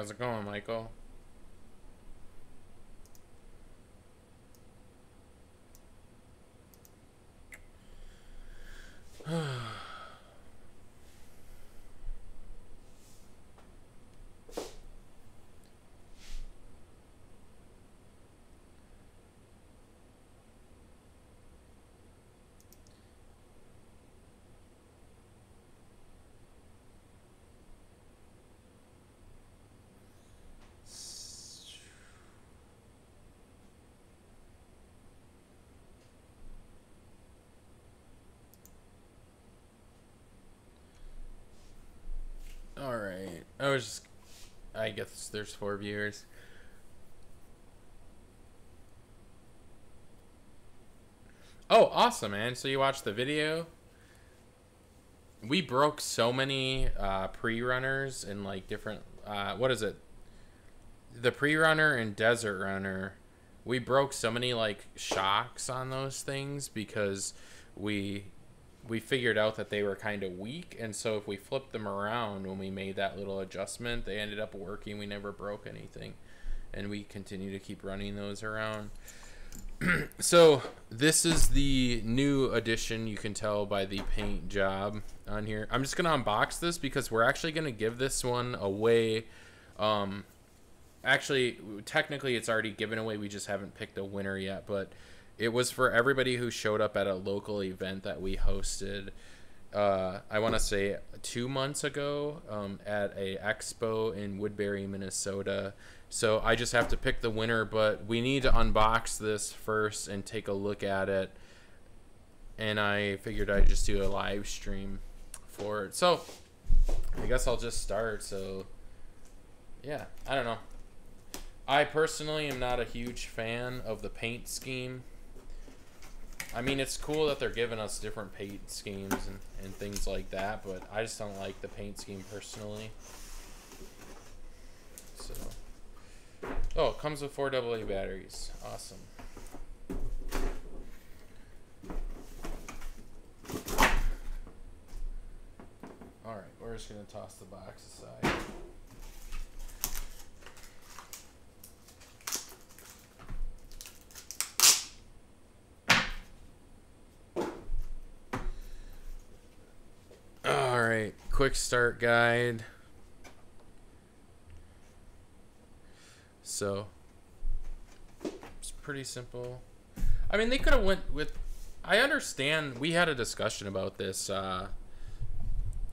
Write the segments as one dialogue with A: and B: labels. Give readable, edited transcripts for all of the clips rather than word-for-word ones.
A: how's it going, Michael? All right. I guess there's 4 viewers. Oh, awesome, man. So you watched the video? We broke so many pre-runners and like different, what is it? The pre-runner and desert runner. We broke so many like shocks on those things because we figured out that they were kind of weak, and so if we flipped them around when we made that little adjustment, they ended up working. We never broke anything, and we continue to keep running those around. So this is the new addition. You can tell by the paint job on here. I'm just gonna unbox this because we're actually gonna give this one away. Actually, technically it's already given away, we just haven't picked a winner yet, but it was for everybody who showed up at a local event that we hosted, I want to say 2 months ago, at a expo in Woodbury, Minnesota. So I just have to pick the winner, but we need to unbox this first and take a look at it. And I figured I'd just do a live stream for it. So I guess I'll just start. So yeah, I don't know. I personally am not a huge fan of the paint scheme. I mean, it's cool that they're giving us different paint schemes and things like that, but I just don't like the paint scheme personally. So, oh, it comes with 4 AA batteries. Awesome. Alright, we're just going to toss the box aside. Alright, quick start guide. So, it's pretty simple. I mean, they could have went with... I understand, we had a discussion about this, I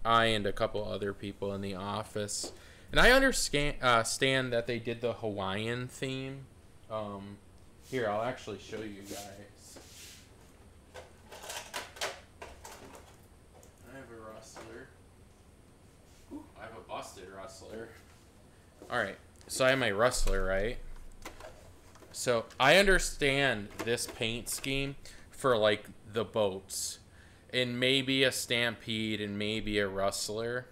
A: and a couple other people in the office. And I understand that they did the Hawaiian theme. Here, I'll actually show you guys. I have a busted rustler. Alright, so I have my rustler, right? So I understand this paint scheme for like the boats and maybe a Stampede and maybe a rustler.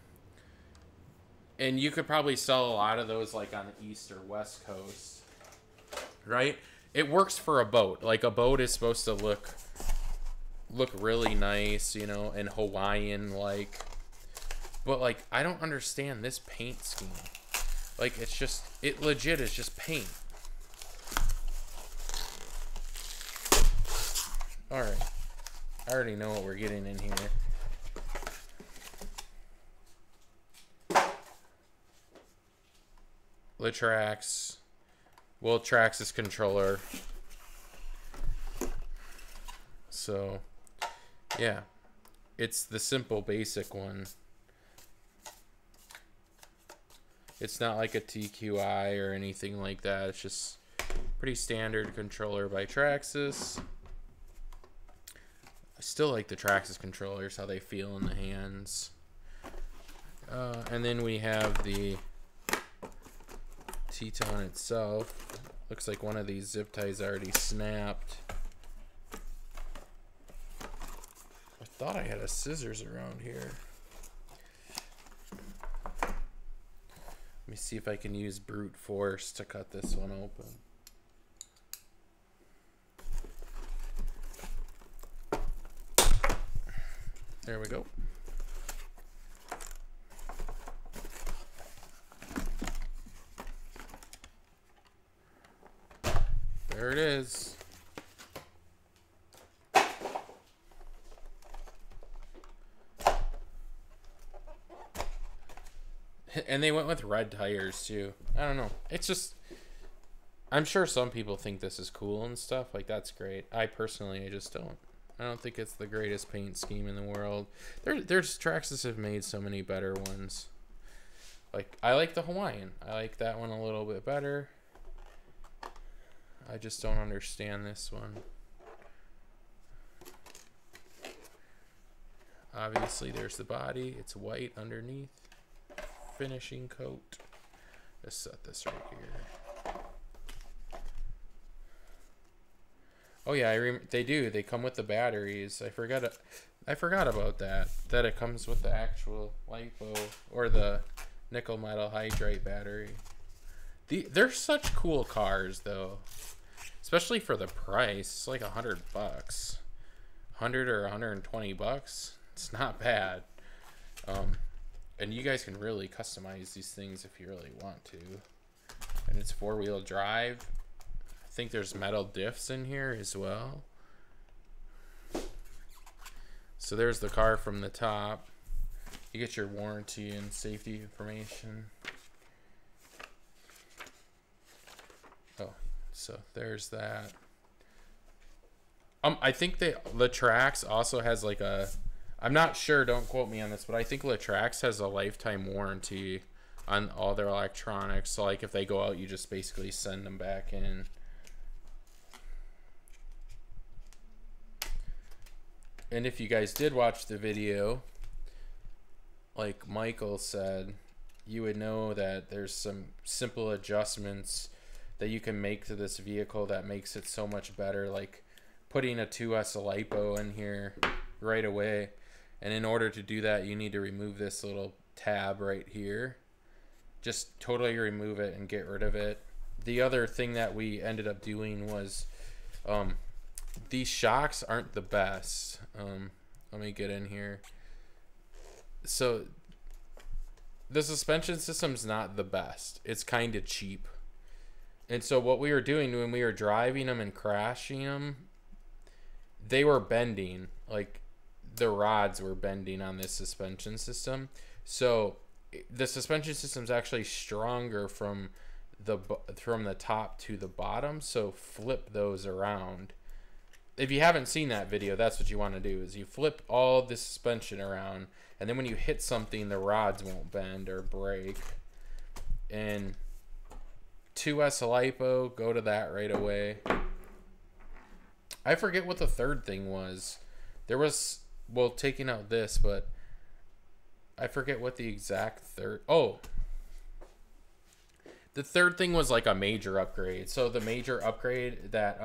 A: And you could probably sell a lot of those like on the East or West Coast, right? It works for a boat. Like a boat is supposed to look really nice, you know, and Hawaiian like. But like, I don't understand this paint scheme. Like, it's just, it legit is just paint. Alright. I already know what we're getting in here. LaTrax. LaTrax's controller. So, yeah. It's the simple, basic one. It's not like a TQI or anything like that. It's just pretty standard controller by Traxxas. I still like the Traxxas controllers, how they feel in the hands. And then we have the Teton itself. Looks like one of these zip ties already snapped. I thought I had a scissors around here. Let me see if I can use brute force to cut this one open. There we go. There it is. And they went with red tires too. I don't know. It's just, I'm sure some people think this is cool and stuff. Like, that's great. I just don't. I don't think it's the greatest paint scheme in the world. There's Traxxas have made so many better ones. Like, I like the Hawaiian. I like that one a little bit better. I just don't understand this one. Obviously, there's the body. It's white underneath. Finishing coat. Let's set this right here. Oh yeah, they do. They come with the batteries. I forgot about that. That it comes with the actual LiPo or the nickel metal hydride battery. They're such cool cars though, especially for the price. It's like $100, 100 or 120 bucks. It's not bad. And you guys can really customize these things if you really want to. And it's 4-wheel drive. I think there's metal diffs in here as well. So there's the car from the top. You get your warranty and safety information. Oh, so there's that. I think LaTrax also has like a, I'm not sure, don't quote me on this, but I think LaTrax has a lifetime warranty on all their electronics. So like if they go out, you just basically send them back in. And if you guys did watch the video, like Michael said, you would know that there's some simple adjustments that you can make to this vehicle that makes it so much better, like putting a 2S LiPo in here right away. And in order to do that, you need to remove this little tab right here. Just totally remove it and get rid of it. The other thing that we ended up doing was these shocks aren't the best. Let me get in here. So the suspension system's not the best. It's kind of cheap. And so what we were doing when we were driving them and crashing them, they were bending. Like, the rods were bending on this suspension system. So the suspension system's actually stronger from the top to the bottom. So flip those around. If you haven't seen that video, that's what you want to do, is you flip all the suspension around, and then when you hit something, the rods won't bend or break. And 2S LiPo, go to that right away. I forget what the third thing was. There was, well, taking out this, but I forget what the exact third. Oh, the third thing was like a major upgrade. So the major upgrade that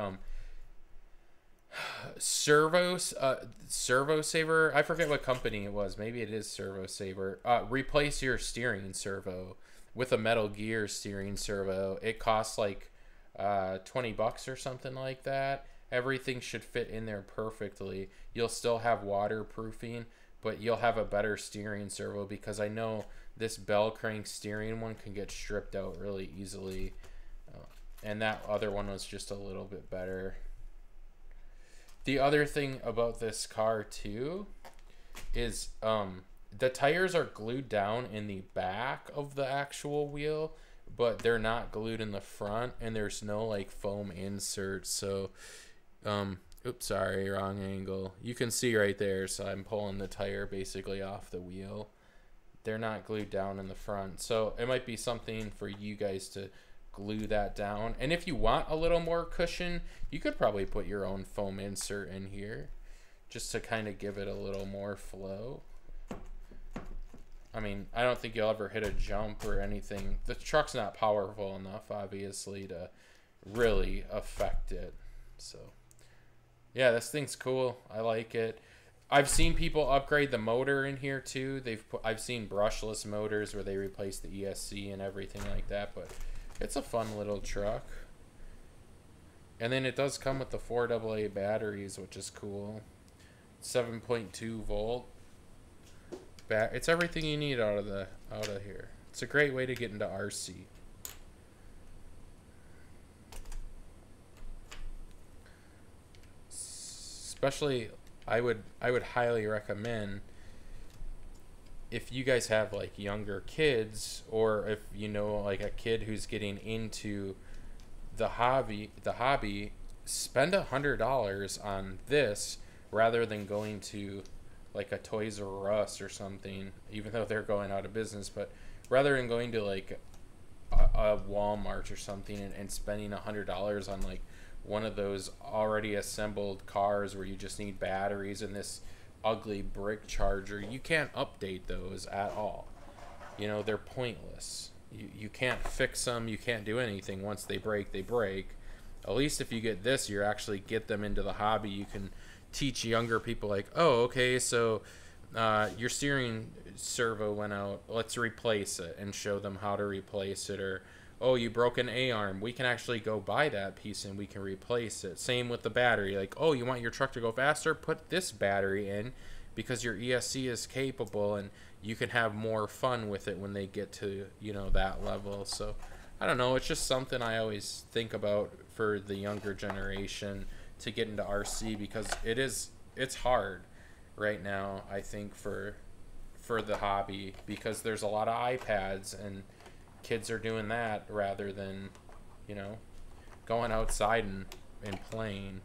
A: Servo Saver, I forget what company it was. Maybe it is Servo Saver. Replace your steering servo with a Metal Gear steering servo. It costs like 20 bucks or something like that. Everything should fit in there perfectly. You'll still have waterproofing, but you'll have a better steering servo, because I know this bell crank steering one can get stripped out really easily. And that other one was just a little bit better. The other thing about this car too is the tires are glued down in the back of the actual wheel, but they're not glued in the front, and there's no like foam insert. So oops, sorry, wrong angle. You can see right there, so I'm pulling the tire basically off the wheel. They're not glued down in the front, so it might be something for you guys to glue that down. And if you want a little more cushion, you could probably put your own foam insert in here just to kind of give it a little more flow. I mean, I don't think you'll ever hit a jump or anything. The truck's not powerful enough, obviously, to really affect it. So yeah, this thing's cool. I like it. I've seen people upgrade the motor in here too. I've seen brushless motors where they replace the ESC and everything like that, but it's a fun little truck. And then it does come with the 4 AA batteries, which is cool. 7.2 volt. It's everything you need out of here. It's a great way to get into RC. especially I would highly recommend, if you guys have like younger kids, or if you know like a kid who's getting into the hobby, spend $100 on this rather than going to like a Toys R Us or something, even though they're going out of business. But rather than going to like a Walmart or something and spending $100 on like one of those already assembled cars where you just need batteries and this ugly brick charger, you can't update those at all. You know, they're pointless. You can't fix them, you can't do anything. Once they break, they break. At least if you get this, you actually get them into the hobby. You can teach younger people like, oh, okay, so your steering servo went out, let's replace it, and show them how to replace it. Or, oh, you broke an A-arm, we can actually go buy that piece and we can replace it. Same with the battery. Like, oh, you want your truck to go faster? Put this battery in because your ESC is capable, and you can have more fun with it when they get to, you know, that level. So I don't know, it's just something I always think about for the younger generation to get into RC, because it's hard right now, I think, for the hobby, because there's a lot of iPads and kids are doing that rather than, you know, going outside and playing.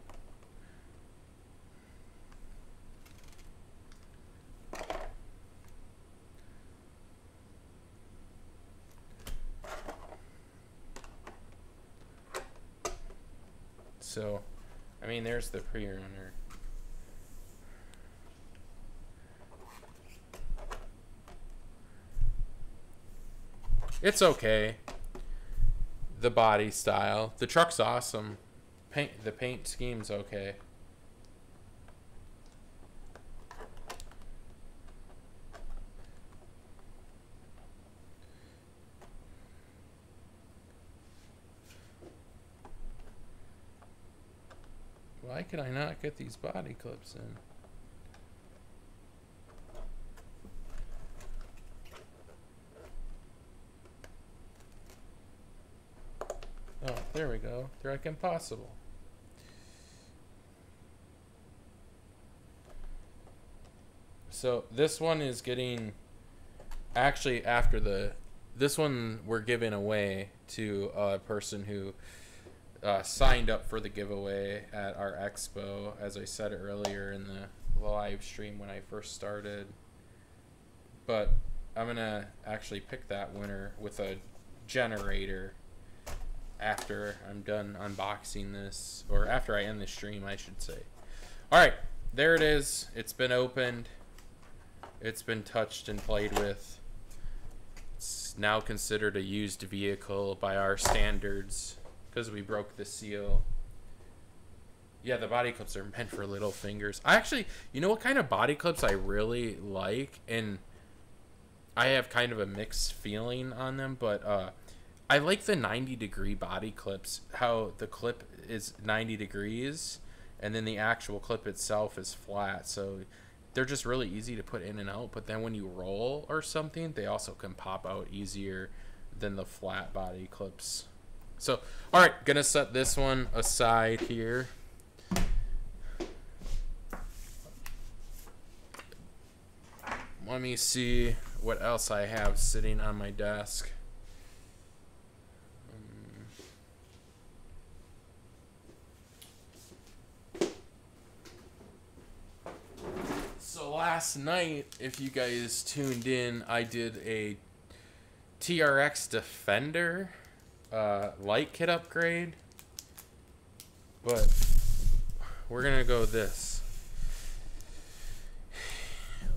A: So, I mean, there's the pre-runner. It's okay. The body style. The truck's awesome. The paint scheme's okay. Why could I not get these body clips in? Oh, there we go. They're like impossible. So this one is getting, actually after this one we're giving away to a person who signed up for the giveaway at our expo, as I said earlier in the live stream when I first started. But I'm gonna actually pick that winner with a generator after I'm done unboxing this, or after I end the stream, I should say. Alright, there it is. It's been opened. It's been touched and played with. It's now considered a used vehicle by our standards because we broke the seal. Yeah, the body clips are meant for little fingers. I actually, you know what kind of body clips I really like, and I have kind of a mixed feeling on them, but I like the 90-degree body clips, how the clip is 90 degrees and then the actual clip itself is flat. So they're just really easy to put in and out, but then when you roll or something, they also can pop out easier than the flat body clips. So, all right, gonna set this one aside here. Let me see what else I have sitting on my desk. So last night, if you guys tuned in, I did a TRX Defender light kit upgrade, but we're gonna go with this.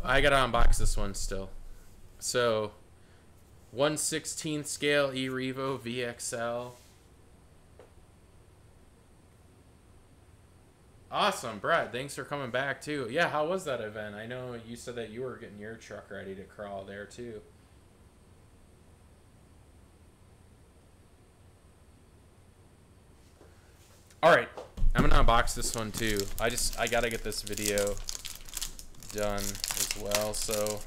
A: I gotta unbox this one still. So 1/16 scale E-Revo VXL. Awesome, Brett. Thanks for coming back too. Yeah, how was that event? I know you said that you were getting your truck ready to crawl there too. All right, I'm gonna unbox this one too. I gotta get this video done as well. So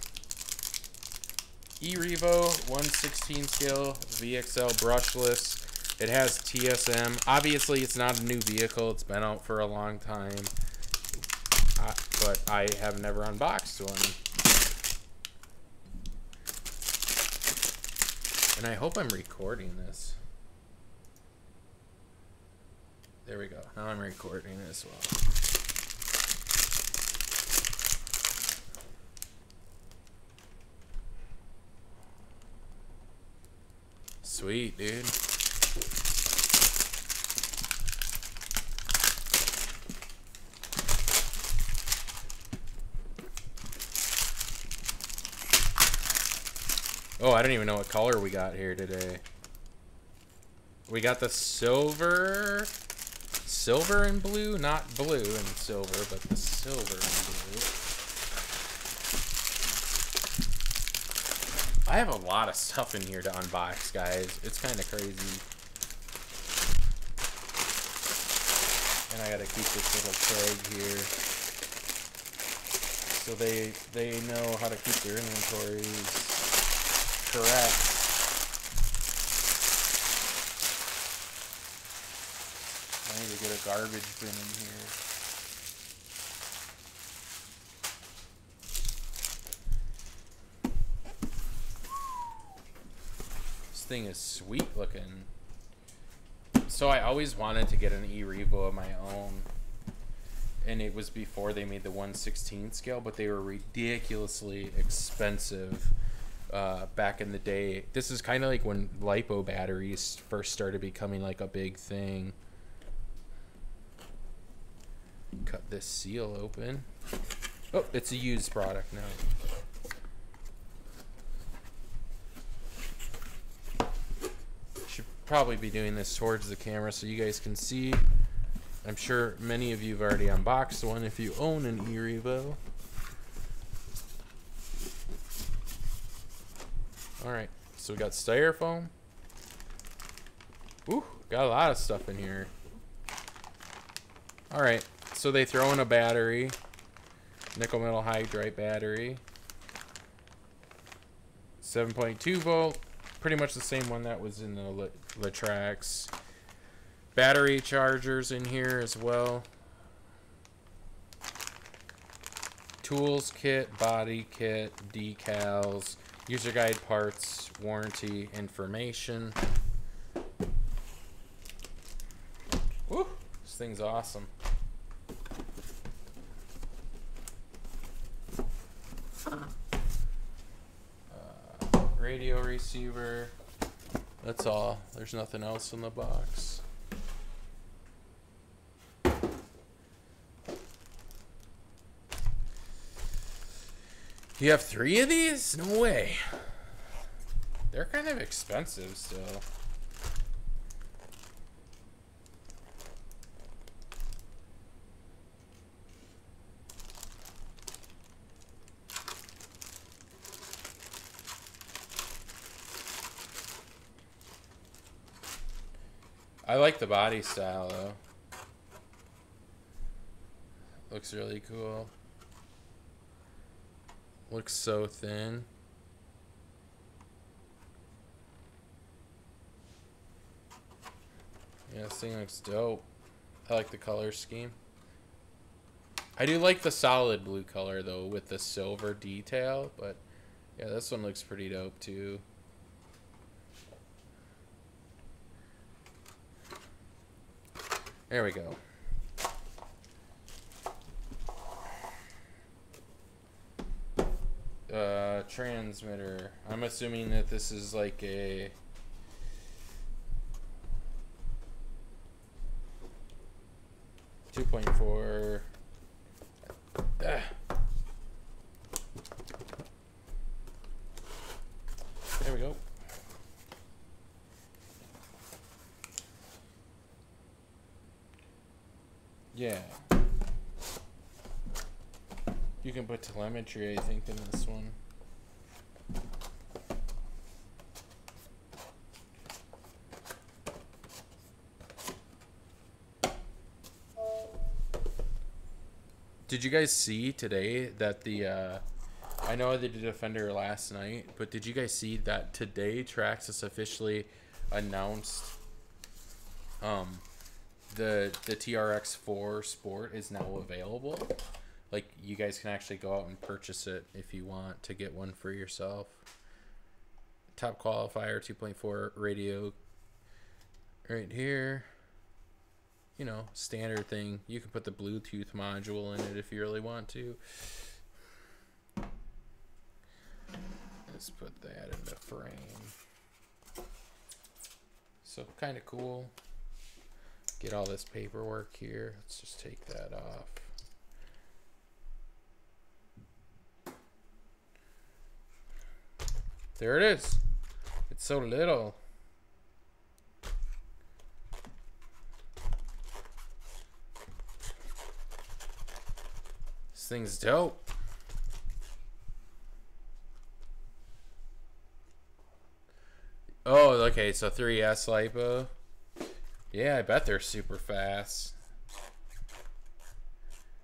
A: E-Revo 1/16 scale VXL brushless. It has TSM. Obviously, it's not a new vehicle. It's been out for a long time. but I have never unboxed one. And I hope I'm recording this. There we go. Now I'm recording as well. Sweet, dude. Oh, I don't even know what color we got here today. We got the silver and blue, not blue and silver, but the silver and blue. I have a lot of stuff in here to unbox, guys. It's kind of crazy. And I gotta keep this little tag here, so they know how to keep their inventories correct. I need to get a garbage bin in here. This thing is sweet looking. So I always wanted to get an E-Revo of my own, and it was before they made the 1/16 scale, but they were ridiculously expensive. Back in the day. This is kind of like when LiPo batteries first started becoming like a big thing. Cut this seal open. Oh, it's a used product now. Should probably be doing this towards the camera so you guys can see. I'm sure many of you have already unboxed one if you own an E-Revo. Alright, so we got styrofoam. Ooh, got a lot of stuff in here. Alright, so they throw in a battery. Nickel metal hydride battery. 7.2 volt. Pretty much the same one that was in the LaTrax. Battery chargers in here as well. Tools kit, body kit, decals. User guide parts, warranty information. Woo! This thing's awesome. Radio receiver. That's all. There's nothing else in the box. You have 3 of these? No way. They're kind of expensive still. I like the body style though. Looks really cool. Looks so thin. Yeah, this thing looks dope. I like the color scheme. I do like the solid blue color though with the silver detail, but yeah, this one looks pretty dope too. There we go. Transmitter. I'm assuming that this is like a .4. There we go. Yeah. You can put telemetry, I think, in this one. Did you guys see today that the, I know I did a Defender last night, but did you guys see that today Traxxas officially announced the TRX4 Sport is now available? Like, you guys can actually go out and purchase it if you want to get one for yourself. Top qualifier 2.4 radio right here. You know, standard thing. You can put the Bluetooth module in it if you really want to. Let's put that in the frame. So kind of cool. Get all this paperwork here. Let's just take that off. There it is. It's so little. This thing's dope. Oh, okay, so 3S LiPo. Yeah, I bet they're super fast.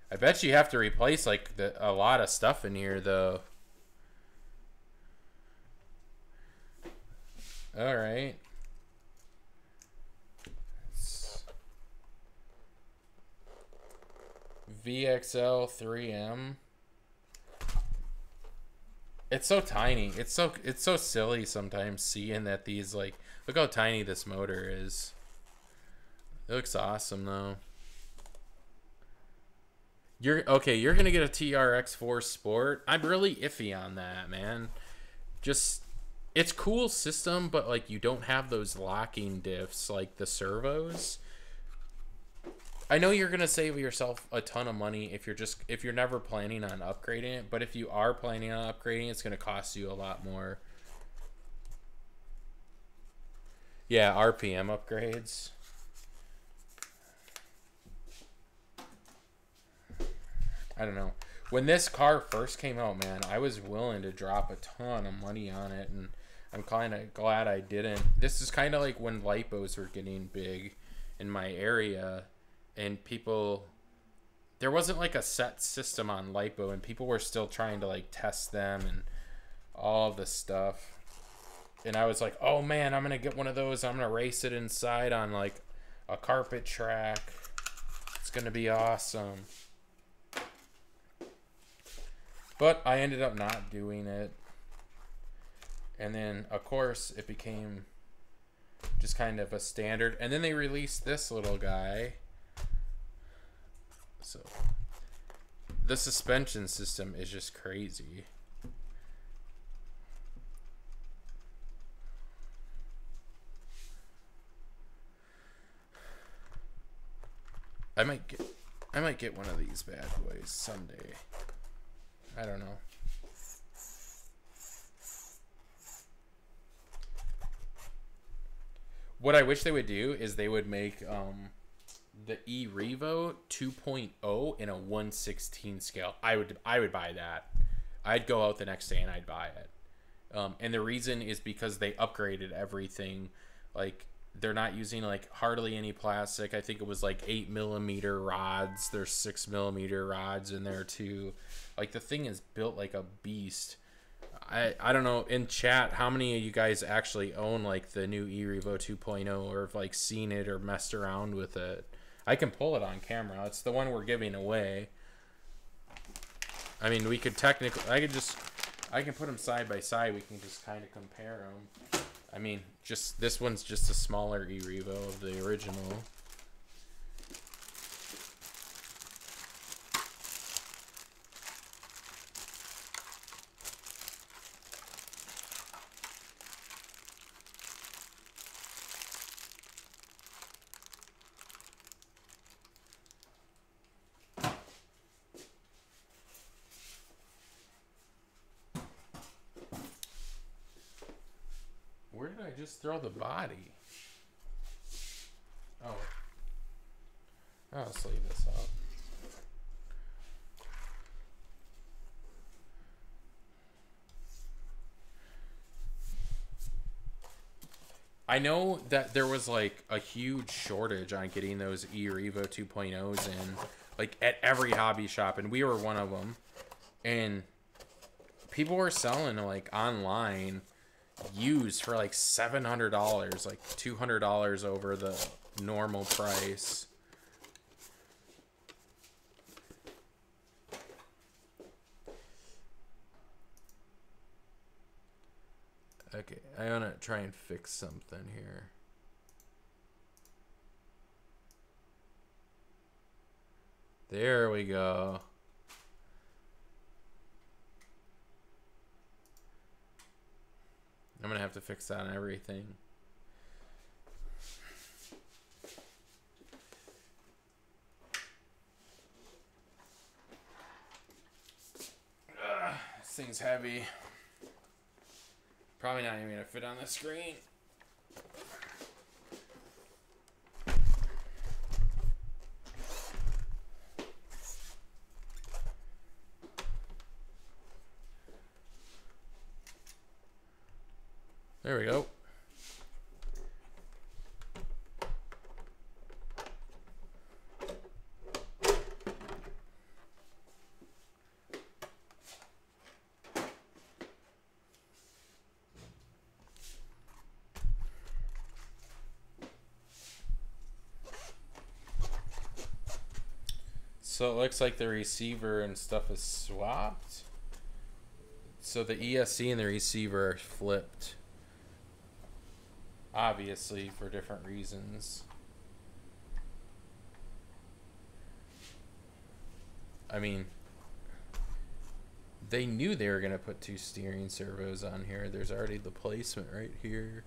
A: I bet you have to replace like a lot of stuff in here though. All right. VXL 3M. It's so tiny. It's so silly sometimes seeing that these, like, look how tiny this motor is. It looks awesome though. You're gonna get a TRX4 Sport. I'm really iffy on that, man. Just, it's cool system, but like you don't have those locking diffs like the servos. I know you're gonna save yourself a ton of money if you're never planning on upgrading it, but if you are planning on upgrading, it's gonna cost you a lot more. Yeah, RPM upgrades. I don't know. When this car first came out, man, I was willing to drop a ton of money on it, and I'm kind of glad I didn't. This is kind of like when LiPos were getting big in my area. And people, there wasn't like a set system on LiPo, and people were still trying to like test them and all of this stuff. And I was like, oh man, I'm gonna get one of those. I'm gonna race it inside on like a carpet track. It's gonna be awesome. But I ended up not doing it. And then of course it became just kind of a standard. And then they released this little guy. So the suspension system is just crazy. I might get one of these bad boys someday. I don't know. What I wish they would do is they would make the eRevo 2.0 in a 1/16 scale. I would buy that. I'd go out the next day and I'd buy it. And the reason is because they upgraded everything. Like, they're not using like hardly any plastic. I think it was like 8mm rods. There's 6mm rods in there too. Like, the thing is built like a beast. I don't know, in chat, how many of you guys actually own like the new eRevo 2.0 or have like seen it or messed around with it? I can pull it on camera. It's the one we're giving away. I mean, we could technically, I can put them side by side. We can just kind of compare them. I mean, just this one's just a smaller eRevo of the original. Where did I just throw the body? Oh. Let's leave this out. I know that there was like a huge shortage on getting those eRevo 2.0s in, like at every hobby shop, and we were one of them. And people were selling like online used for like $700, like $200 over the normal price. Okay, I want to try and fix something here. There we go. I'm gonna have to fix that on everything. This thing's heavy. Probably not even gonna fit on the screen. There we go. So it looks like the receiver and stuff is swapped. So the ESC and the receiver are flipped. Obviously, for different reasons. I mean, they knew they were going to put 2 steering servos on here. There's already the placement right here.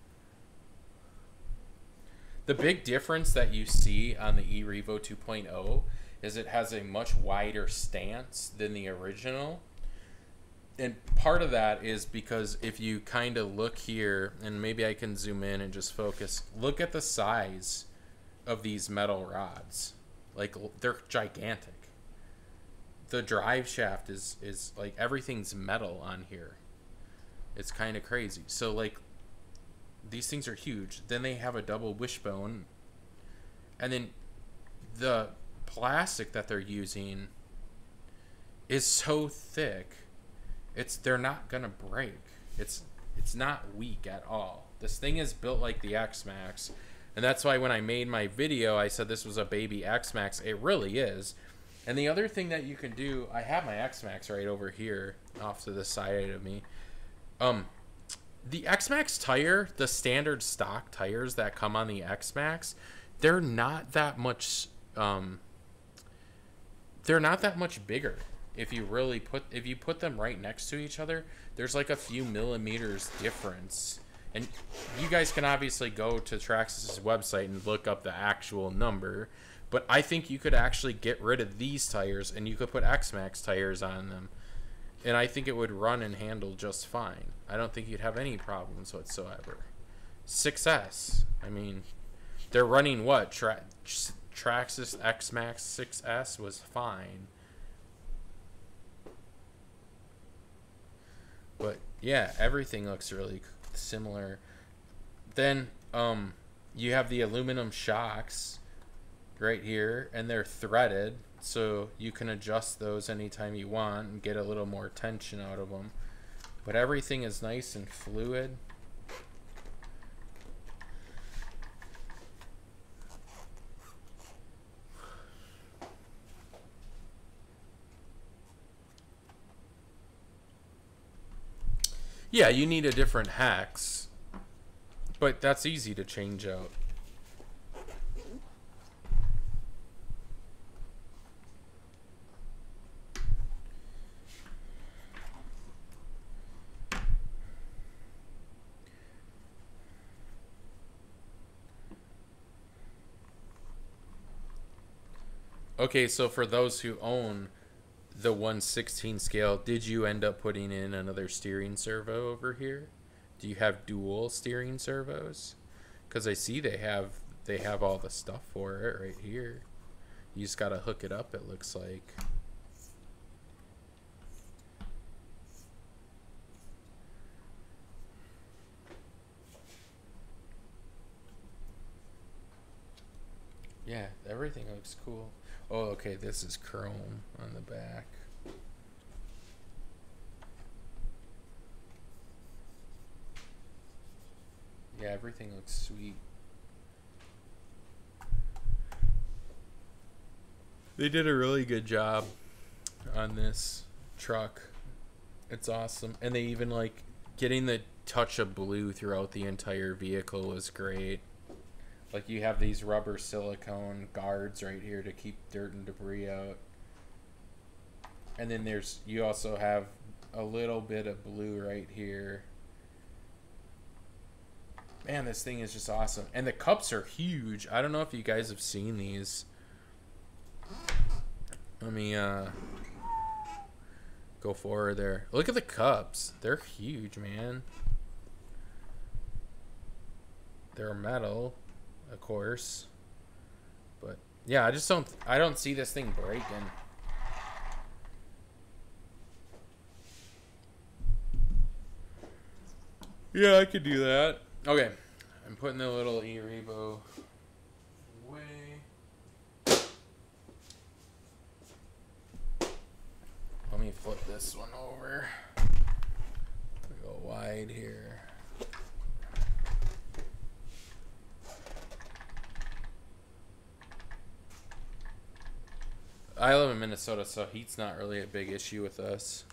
A: The big difference that you see on the eRevo 2.0 is it has a much wider stance than the original. And part of that is because if you kind of look here, and maybe I can zoom in and just focus, look at the size of these metal rods. Like, they're gigantic. The drive shaft is like, everything's metal on here. It's kind of crazy. So, like, these things are huge. Then they have a double wishbone. And then the plastic that they're using is so thick. They're not gonna break. It's not weak at all. This thing is built like the X-Max, and that's why when I made my video, I said this was a baby X-Max. It really is. And the other thing that you can do, I have my X-Max right over here, off to the side of me. The X-Max tire, the standard stock tires that come on the X-Max, they're not that much. They're not that much bigger. If you put them right next to each other, there's like a few millimeters difference. And you guys can obviously go to Traxxas's website and look up the actual number, but I think you could actually get rid of these tires and you could put X-Max tires on them, and I think it would run and handle just fine. I don't think you'd have any problems whatsoever. 6S, I mean, they're running what? Traxxas X-Max 6S was fine. But yeah, everything looks really similar. Then you have the aluminum shocks right here, and they're threaded, so you can adjust those anytime you want and get a little more tension out of them. But everything is nice and fluid. Yeah, you need a different hex, but that's easy to change out. Okay, so for those who own the 1/16 scale, did you end up putting in another steering servo over here? Do you have dual steering servos? Because I see they have all the stuff for it right here. You just gotta hook it up, it looks like. Yeah, everything looks cool. Oh, okay, this is chrome on the back. Yeah, everything looks sweet. They did a really good job on this truck. It's awesome. And they even like getting the touch of blue throughout the entire vehicle was great. Like, you have these rubber silicone guards right here to keep dirt and debris out. And then you also have a little bit of blue right here. Man, this thing is just awesome. And the cups are huge. I don't know if you guys have seen these. Let me go forward there. Look at the cups. They're huge, man. They're metal, of course. But yeah, I don't see this thing breaking. Yeah, I could do that. Okay, I'm putting the little E-Rebo away. Let me flip this one over. Go wide here. I live in Minnesota, so heat's not really a big issue with us.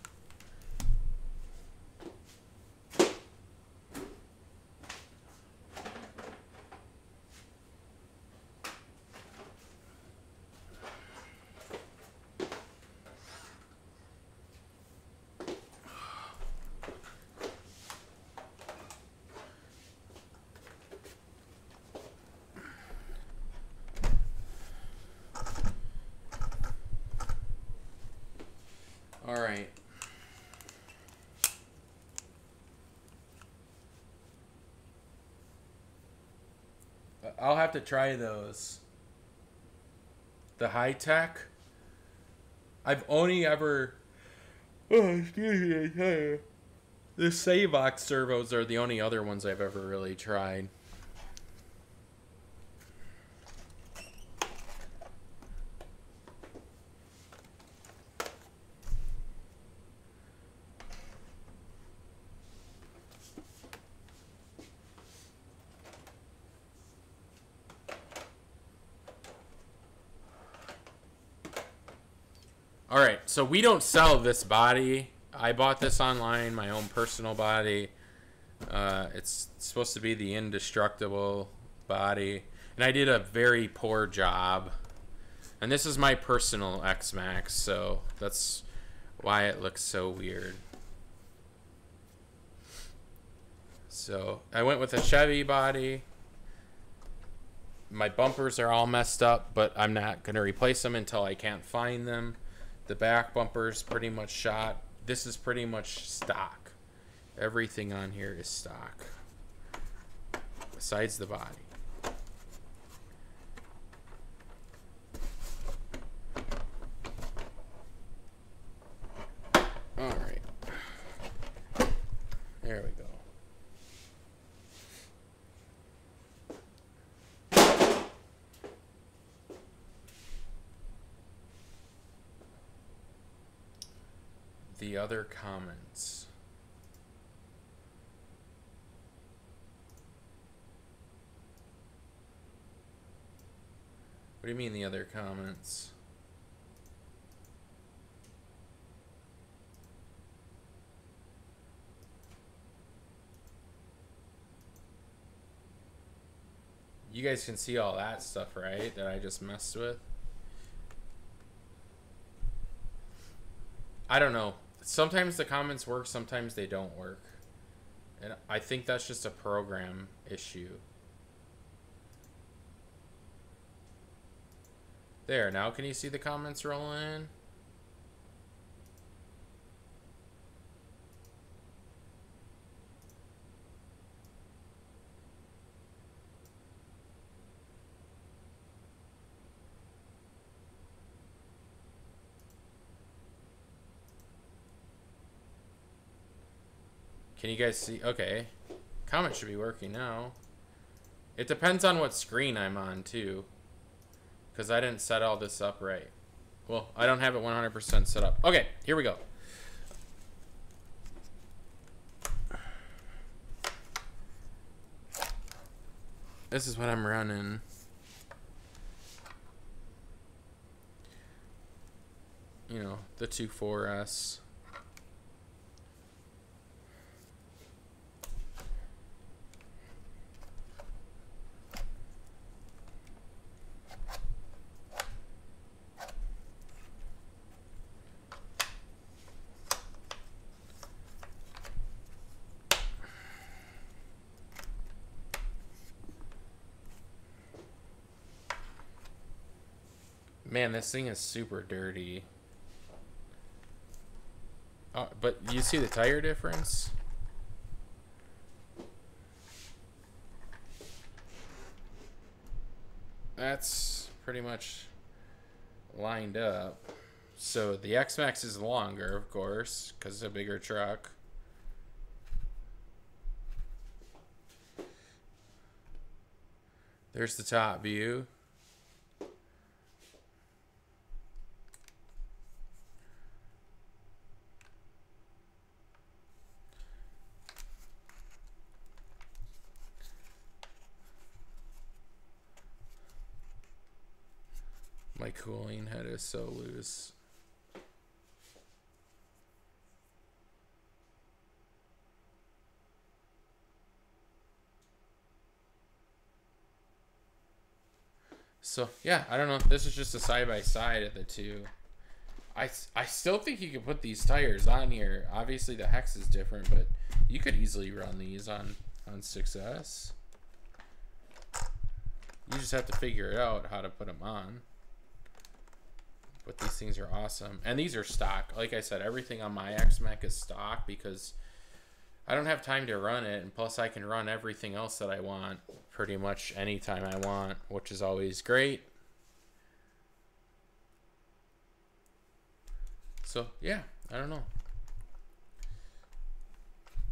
A: All right. I'll have to try those. The high tech. I've only ever. Oh, excuse me. The Savox servos are the only other ones I've ever really tried. Alright, so we don't sell this body. I bought this online, my own personal body. It's supposed to be the indestructible body. And I did a very poor job. And this is my personal X-Max, so that's why it looks so weird. So I went with a Chevy body. My bumpers are all messed up, but I'm not going to replace them until I can't find them. The back bumper's pretty much shot. This is pretty much stock. Everything on here is stock. Besides the body. Alright. There we go. The other comments. What do you mean the other comments? You guys can see all that stuff, right? That I just messed with. I don't know. Sometimes the comments work, sometimes they don't work. And I think that's just a program issue. There, now can you see the comments rolling in? Can you guys see? Okay. Comment should be working now. It depends on what screen I'm on, too. Because I didn't set all this up right. Well, I don't have it 100% set up. Okay, here we go. This is what I'm running. You know, the 2.4S. Man, this thing is super dirty. Oh, but you see the tire difference? That's pretty much lined up. So the X-Max is longer, of course, because it's a bigger truck. There's the top view. My cooling head is so loose. So, yeah, I don't know. This is just a side-by-side of the two. I still think you could put these tires on here. Obviously, the hex is different, but you could easily run these on 6S. You just have to figure out how to put them on. But these things are awesome. And these are stock. Like I said, everything on my X-Mac is stock because I don't have time to run it. And plus, I can run everything else that I want pretty much anytime I want, which is always great. So, yeah, I don't know.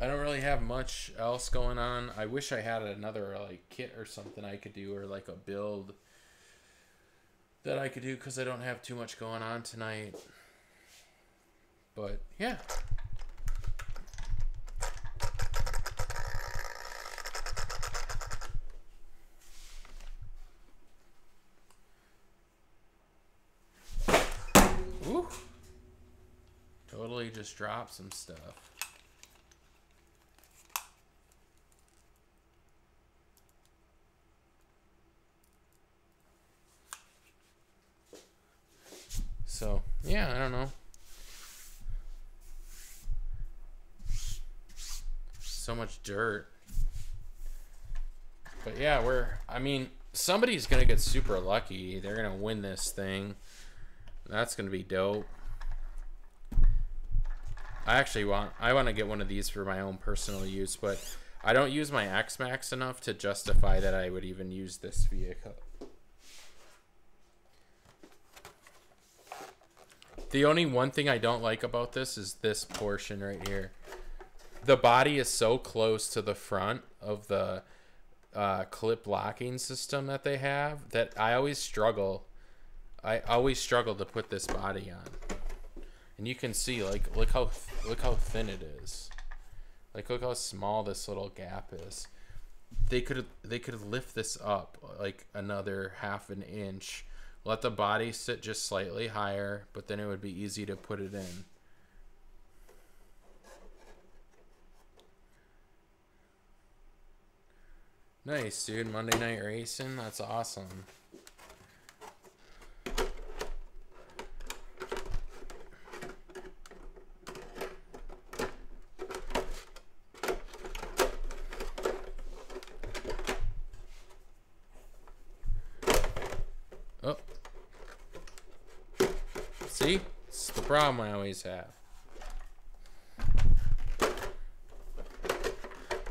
A: I don't really have much else going on. I wish I had another like kit or something I could do, or like a build that I could do, because I don't have too much going on tonight. But yeah. Ooh. Totally just dropped some stuff. So, yeah, I don't know. So much dirt. But yeah, I mean, somebody's going to get super lucky. They're going to win this thing. That's going to be dope. I want to get one of these for my own personal use, but I don't use my X-Max enough to justify that I would even use this vehicle. The only one thing I don't like about this is this portion right here. The body is so close to the front of the clip locking system that they have that I always struggle. I always struggle to put this body on. And you can see, like, look how thin it is. Like, look how small this little gap is. They could lift this up like another ½ an inch. Let the body sit just slightly higher, but then it would be easy to put it in. Nice, dude. Monday Night Racing. That's awesome. Oh. See? It's the problem I always have.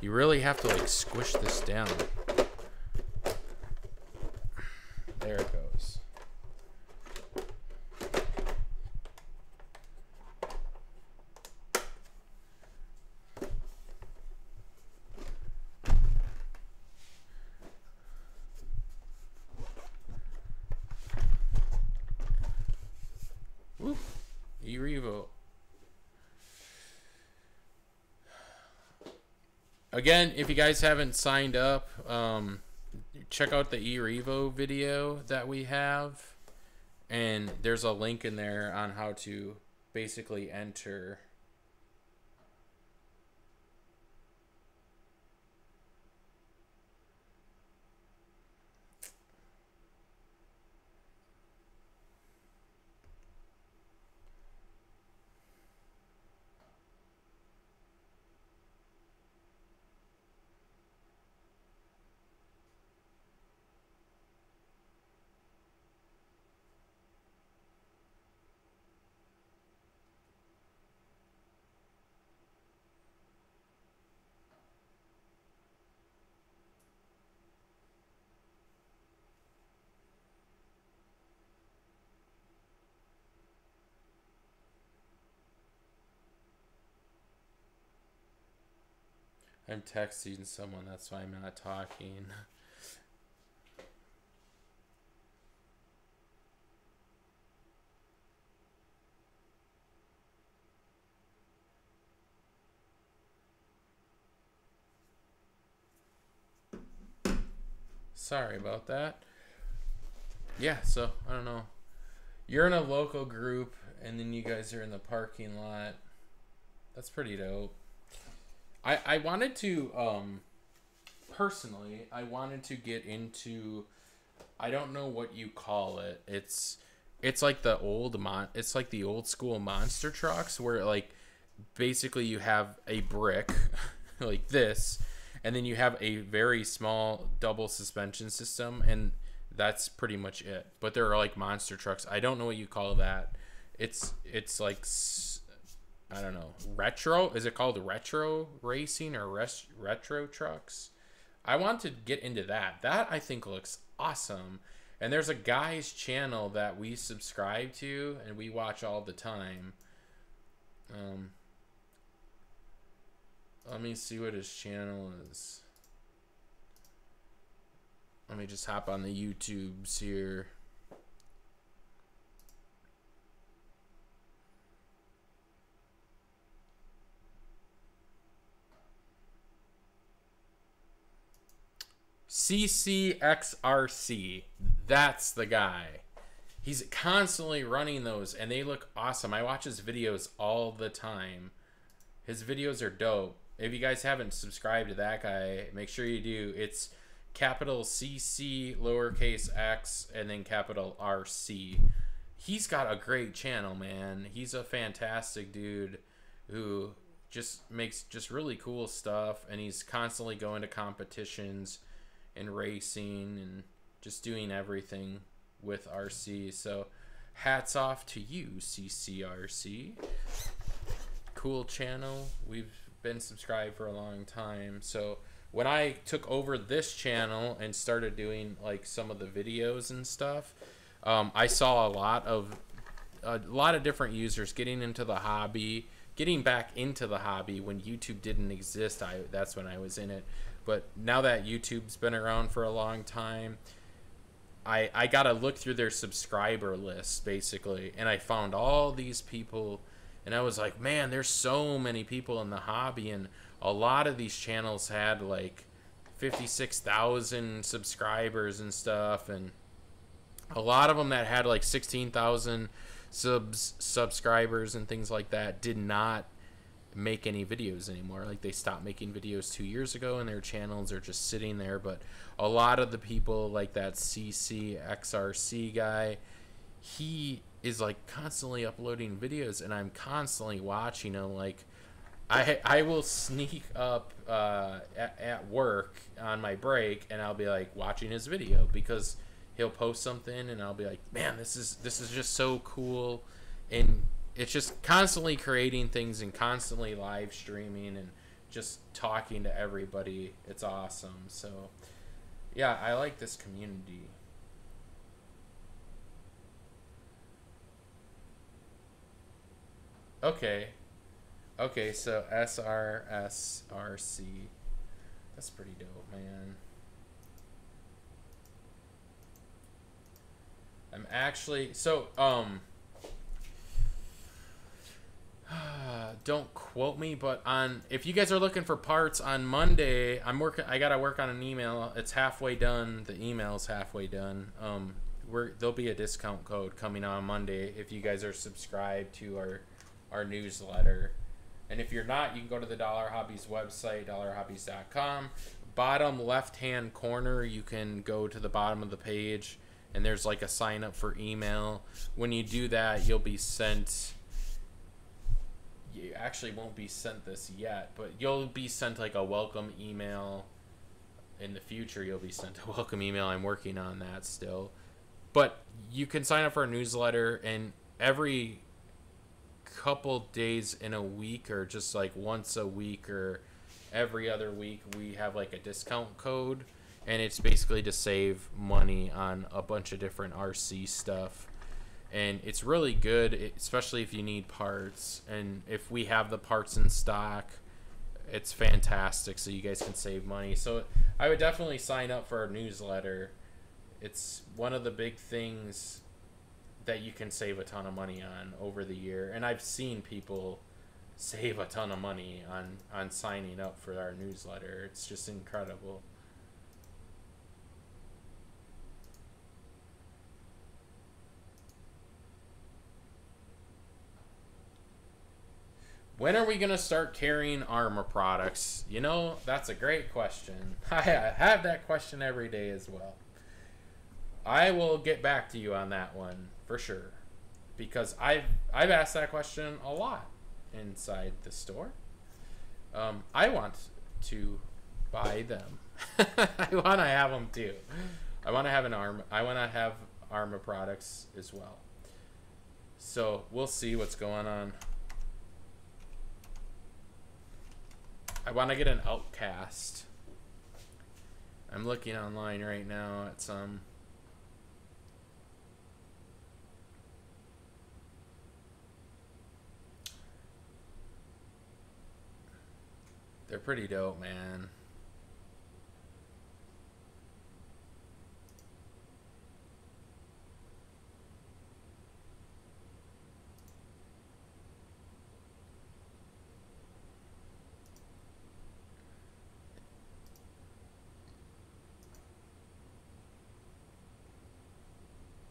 A: You really have to like squish this down. There it goes. Woo. E-Revo. Again, if you guys haven't signed up, check out the E-Revo video that we have. And there's a link in there on how to basically enter. I'm texting someone, that's why I'm not talking. Sorry about that. Yeah, so I don't know. You're in a local group, and then you guys are in the parking lot. That's pretty dope. I wanted to, personally, I wanted to get into, I don't know what you call it. It's like the it's like the old school monster trucks where like basically you have a brick like this, and then you have a very small double suspension system, and that's pretty much it. But there are like monster trucks. I don't know what you call that. It's like, I don't know, retro? Is it called retro racing or retro trucks? I want to get into that. That I think looks awesome. And there's a guy's channel that we subscribe to and we watch all the time. Let me see what his channel is. Let me just hop on the YouTubes here. CCXRC. That's the guy. He's constantly running those, and they look awesome. I watch his videos all the time. His videos are dope. If you guys haven't subscribed to that guy, make sure you do. It's capital CC, lowercase x, and then capital RC. He's got a great channel, man. He's a fantastic dude who just makes just really cool stuff, and he's constantly going to competitions and racing and just doing everything with RC. So hats off to you, CCRC. Cool channel. We've been subscribed for a long time. So when I took over this channel and started doing like some of the videos and stuff, I saw a lot of different users getting into the hobby, getting back into the hobby when YouTube didn't exist. That's when I was in it. But now that YouTube's been around for a long time, I got to look through their subscriber list, basically. And I found all these people, and I was like, man, there's so many people in the hobby. And a lot of these channels had like 56,000 subscribers and stuff. And a lot of them that had like 16,000 subscribers and things like that did not make any videos anymore. Like they stopped making videos 2 years ago, and their channels are just sitting there. But a lot of the people like that CCXRC guy, he is like constantly uploading videos, and I'm constantly watching him. Like I will sneak up at work on my break, and I'll be like watching his video because he'll post something, and I'll be like, man, this is just so cool. And it's just constantly creating things and constantly live streaming and just talking to everybody. It's awesome. So yeah, I like this community. Okay, so SRSRC, that's pretty dope, man. I'm actually, so don't quote me, but if you guys are looking for parts on Monday, I gotta work on an email. It's halfway done. The email's halfway done. There'll be a discount code coming on Monday if you guys are subscribed to our newsletter. And if you're not, you can go to the Dollar Hobbies website, dollarhobbies.com. Bottom left hand corner, you can go to the bottom of the page, and there's like a sign up for email. When you do that, you'll be sent, you actually won't be sent this yet, but you'll be sent like a welcome email. In the future, you'll be sent a welcome email. I'm working on that still. But you can sign up for a newsletter, and every couple days in a week, or just like once a week or every other week, we have like a discount code, and it's basically to save money on a bunch of different RC stuff. And it's really good, especially if you need parts. And if we have the parts in stock, It's fantastic, so you guys can save money. So I would definitely sign up for our newsletter. It's one of the big things that you can save a ton of money on over the year, and I've seen people save a ton of money on signing up for our newsletter. It's just incredible. When are we going to start carrying Arma products? You know, that's a great question. I have that question every day as well. I will get back to you on that one for sure, because I've asked that question a lot inside the store. I want to buy them. I want to have them too. I want to have Arma products as well. So we'll see what's going on. I want to get an Outcast. I'm looking online right now at some. They're pretty dope, man.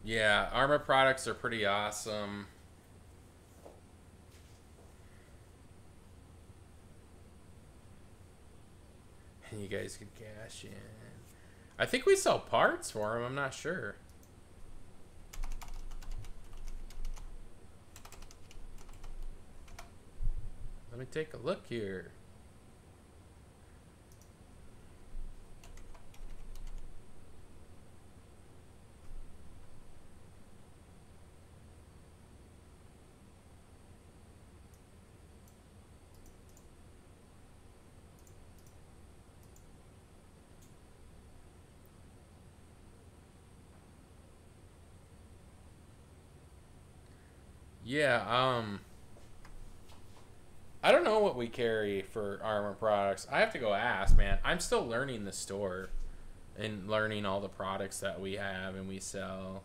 A: Yeah, Arma products are pretty awesome. And you guys could cash in. I think we sell parts for them. I'm not sure. Let me take a look here. Yeah, I don't know what we carry for Arma products. I have to go ask, man. I'm still learning the store and learning all the products that we have and we sell.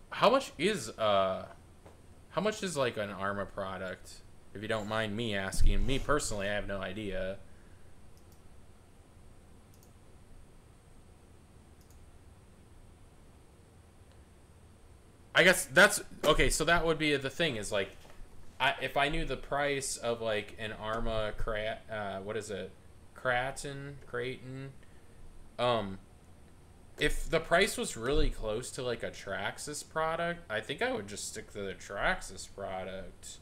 A: How much is like an Arma product? If you don't mind me asking. Me personally, I have no idea. I guess that's okay. So that would be the thing is like, if I knew the price of like an Arma what is it, Creighton, if the price was really close to like a Traxxas product, I think I would just stick to the Traxxas product.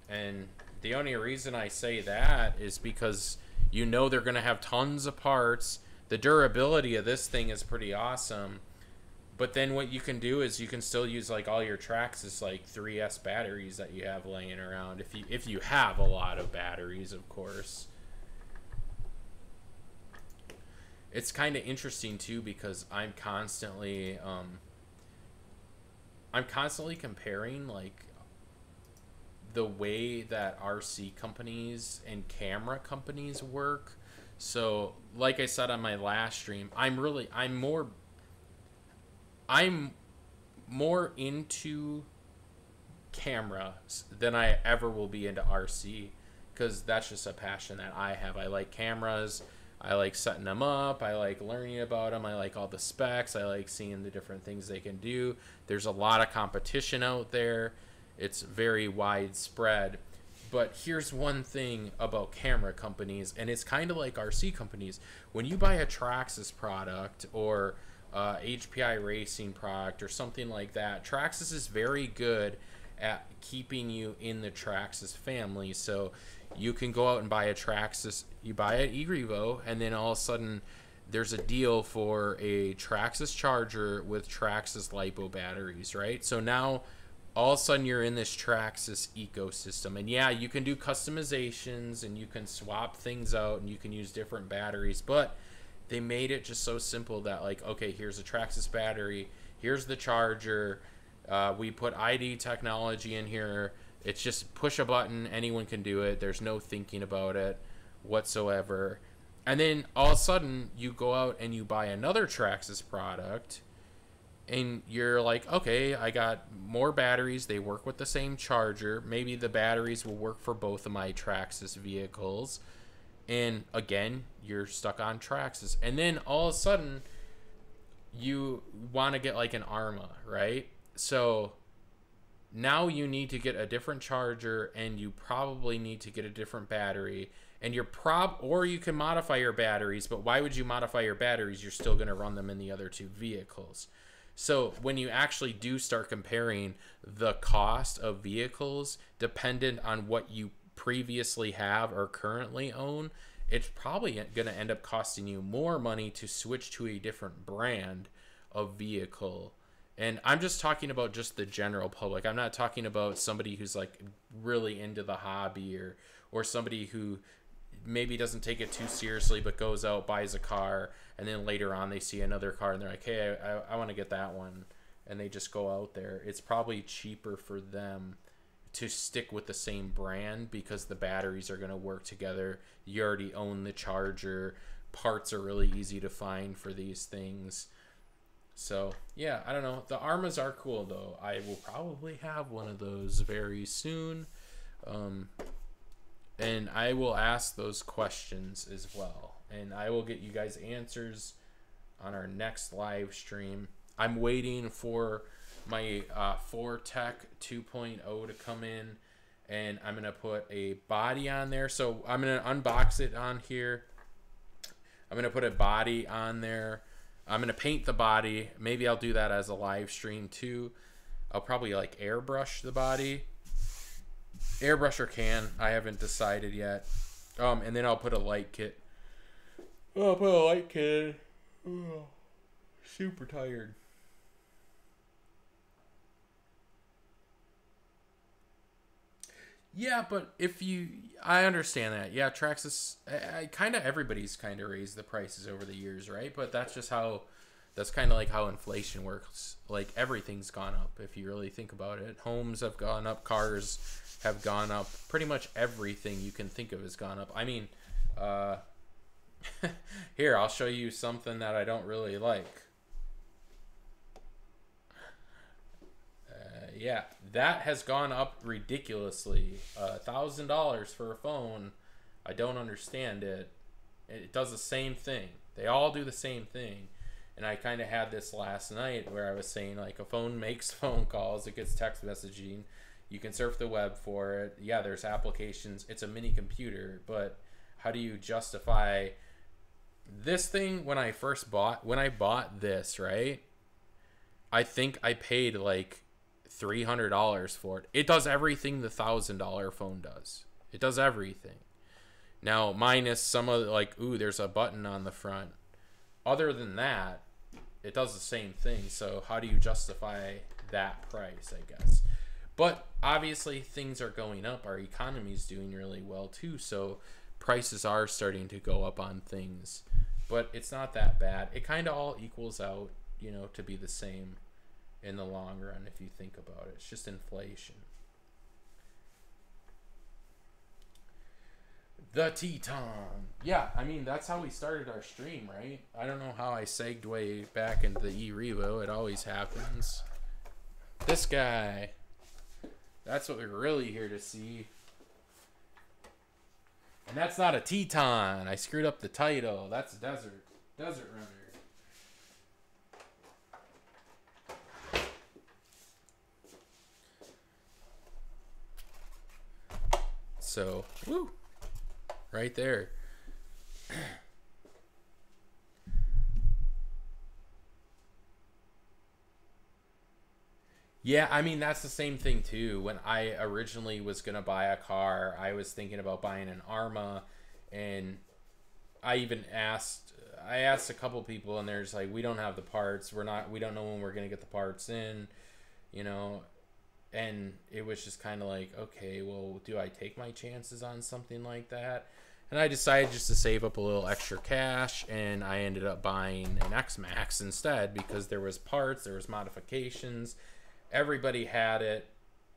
A: And the only reason I say that is because you know they're gonna have tons of parts. The durability of this thing is pretty awesome. But then what you can do is you can still use like all your Traxxas like 3S batteries that you have laying around if you have a lot of batteries, of course. It's kind of interesting too because I'm constantly comparing like the way that RC companies and camera companies work. So like I said on my last stream, I'm more into cameras than I ever will be into RC, because that's just a passion that I have. I like cameras. I like setting them up. I like learning about them. I like all the specs. I like seeing the different things they can do. There's a lot of competition out there. It's very widespread. But here's one thing about camera companies, and it's kind of like RC companies. When you buy a Traxxas product or HPI Racing product or something like that, Traxxas is very good at keeping you in the Traxxas family. So you can go out and buy a Traxxas, you buy an eGrevo, and then all of a sudden there's a deal for a Traxxas charger with Traxxas LiPo batteries, right? So now all of a sudden you're in this Traxxas ecosystem. And yeah, you can do customizations and you can swap things out and you can use different batteries, but they made it just so simple that like, okay, here's a Traxxas battery, here's the charger, We put ID technology in here. It's just push a button, anyone can do it. There's no thinking about it whatsoever. And then all of a sudden, you go out and you buy another Traxxas product, and you're like, okay, I got more batteries. They work with the same charger. Maybe the batteries will work for both of my Traxxas vehicles. And again, you're stuck on Traxxas. And then all of a sudden, you want to get like an Arma, right? So now you need to get a different charger, and you probably need to get a different battery. And or you can modify your batteries, but why would you modify your batteries? You're still going to run them in the other two vehicles. So when you actually do start comparing the cost of vehicles dependent on what you previously have or currently own, it's probably going to end up costing you more money to switch to a different brand of vehicle. And I'm just talking about just the general public. I'm not talking about somebody who's like really into the hobby, or somebody who maybe doesn't take it too seriously but goes out, buys a car, and then later on they see another car and they're like, hey, I want to get that one, and they just go out there. It's probably cheaper for them to stick with the same brand because the batteries are going to work together. You already own the charger. Parts are really easy to find for these things. So yeah, I don't know. The Armas are cool though. I will probably have one of those very soon. And I will ask those questions as well. And I will get you guys answers on our next live stream. I'm waiting for my 4Tech 2.0 to come in, and I'm going to put a body on there. So I'm going to unbox it on here. I'm going to put a body on there. I'm going to paint the body. Maybe I'll do that as a live stream too. I'll probably like airbrush the body. Airbrush or can. I haven't decided yet. And then I'll put a light kit. Oh, I'll put a light kit. Oh, super tired. Yeah, but I understand that. Yeah, Traxxas, kind of everybody's kind of raised the prices over the years, right? But that's kind of like how inflation works. Like everything's gone up if you really think about it. Homes have gone up, cars have gone up. Pretty much everything you can think of has gone up. I mean, here, I'll show you something that I don't really like. Yeah, that has gone up ridiculously. $1,000 for a phone. I don't understand it. It does the same thing. They all do the same thing. And I kind of had this last night where I was saying, like, a phone makes phone calls. It gets text messaging. You can surf the web for it. Yeah, there's applications. It's a mini computer. But how do you justify this thing? When I bought this, right? I think I paid like $300 for it. It does everything the $1,000 phone does. It does everything. Now, minus some of like, ooh, there's a button on the front. Other than that, it does the same thing. So how do you justify that price, I guess? But obviously things are going up. Our economy is doing really well too. So prices are starting to go up on things. But it's not that bad. It kind of all equals out, you know, to be the same in the long run if you think about it. It's just inflation. The Teton. Yeah, I mean, that's how we started our stream, right? I don't know how I segued way back into the E-Revo. It always happens. This guy. That's what we're really here to see. And that's not a Teton. I screwed up the title. That's a Desert Runner. So, woo, right there. Yeah, I mean, that's the same thing too. When I originally was going to buy a car, I was thinking about buying an Arma, and I asked a couple people, and there's like, we don't have the parts. We don't know when we're going to get the parts in, you know. And it was just kind of like, okay, well, do I take my chances on something like that? And I decided just to save up a little extra cash, and I ended up buying an X-Max instead because there was parts, there was modifications, everybody had it,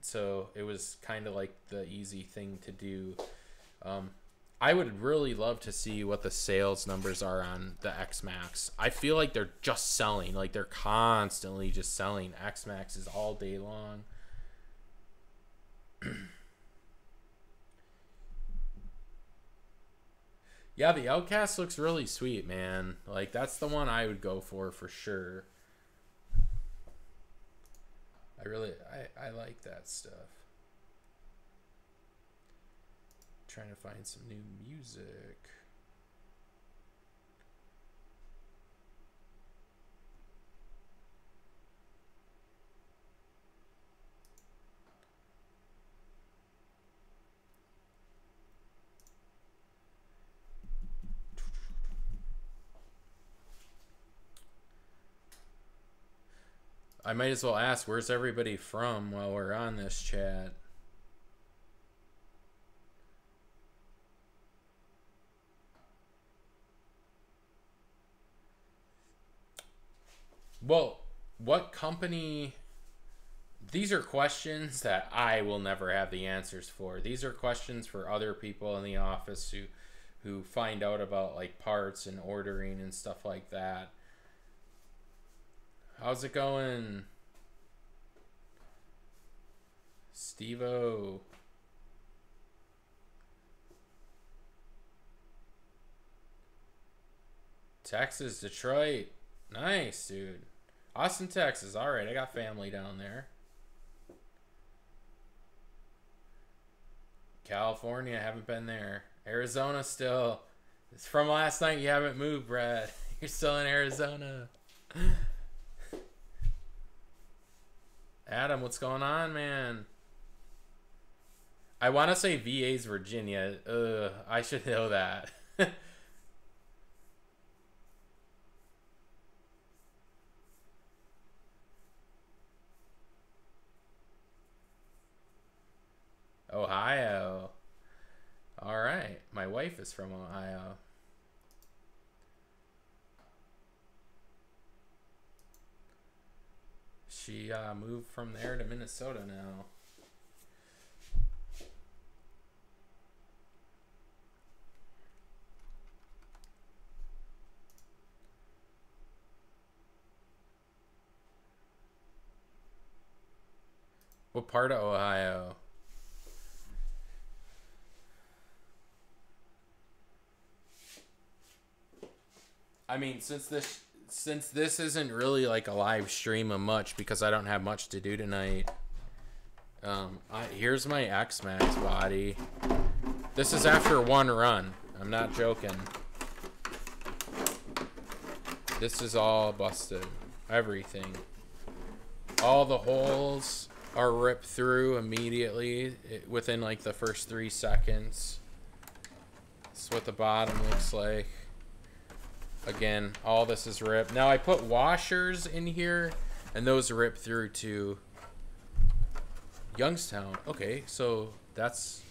A: so it was kind of like the easy thing to do. I would really love to see what the sales numbers are on the X Max. I feel like they're just selling, like they're constantly just selling X Maxes all day long. Yeah, the Outcast looks really sweet, man. Like, that's the one I would go for sure. I like that stuff. Trying to find some new music. I might as well ask, where's everybody from while we're on this chat? Well, what company... These are questions that I will never have the answers for. These are questions for other people in the office who find out about like parts and ordering and stuff like that. How's it going, Steve-O? Texas, Detroit. Nice, dude. Austin, Texas. All right, I got family down there. California, haven't been there. Arizona still. It's from last night. You haven't moved, Brad. You're still in Arizona. Adam, what's going on, man? I want to say VA's Virginia. I should know that. Ohio. All right. My wife is from Ohio. She moved from there to Minnesota now. What part of Ohio? I mean, since this isn't really like a live stream of much because I don't have much to do tonight. Here's my X Max body. This is after one run. I'm not joking. This is all busted. Everything. All the holes are ripped through immediately within like the first 3 seconds. That's what the bottom looks like. Again, all this is ripped. Now I put washers in here, and those rip through to Youngstown. Okay, so that's...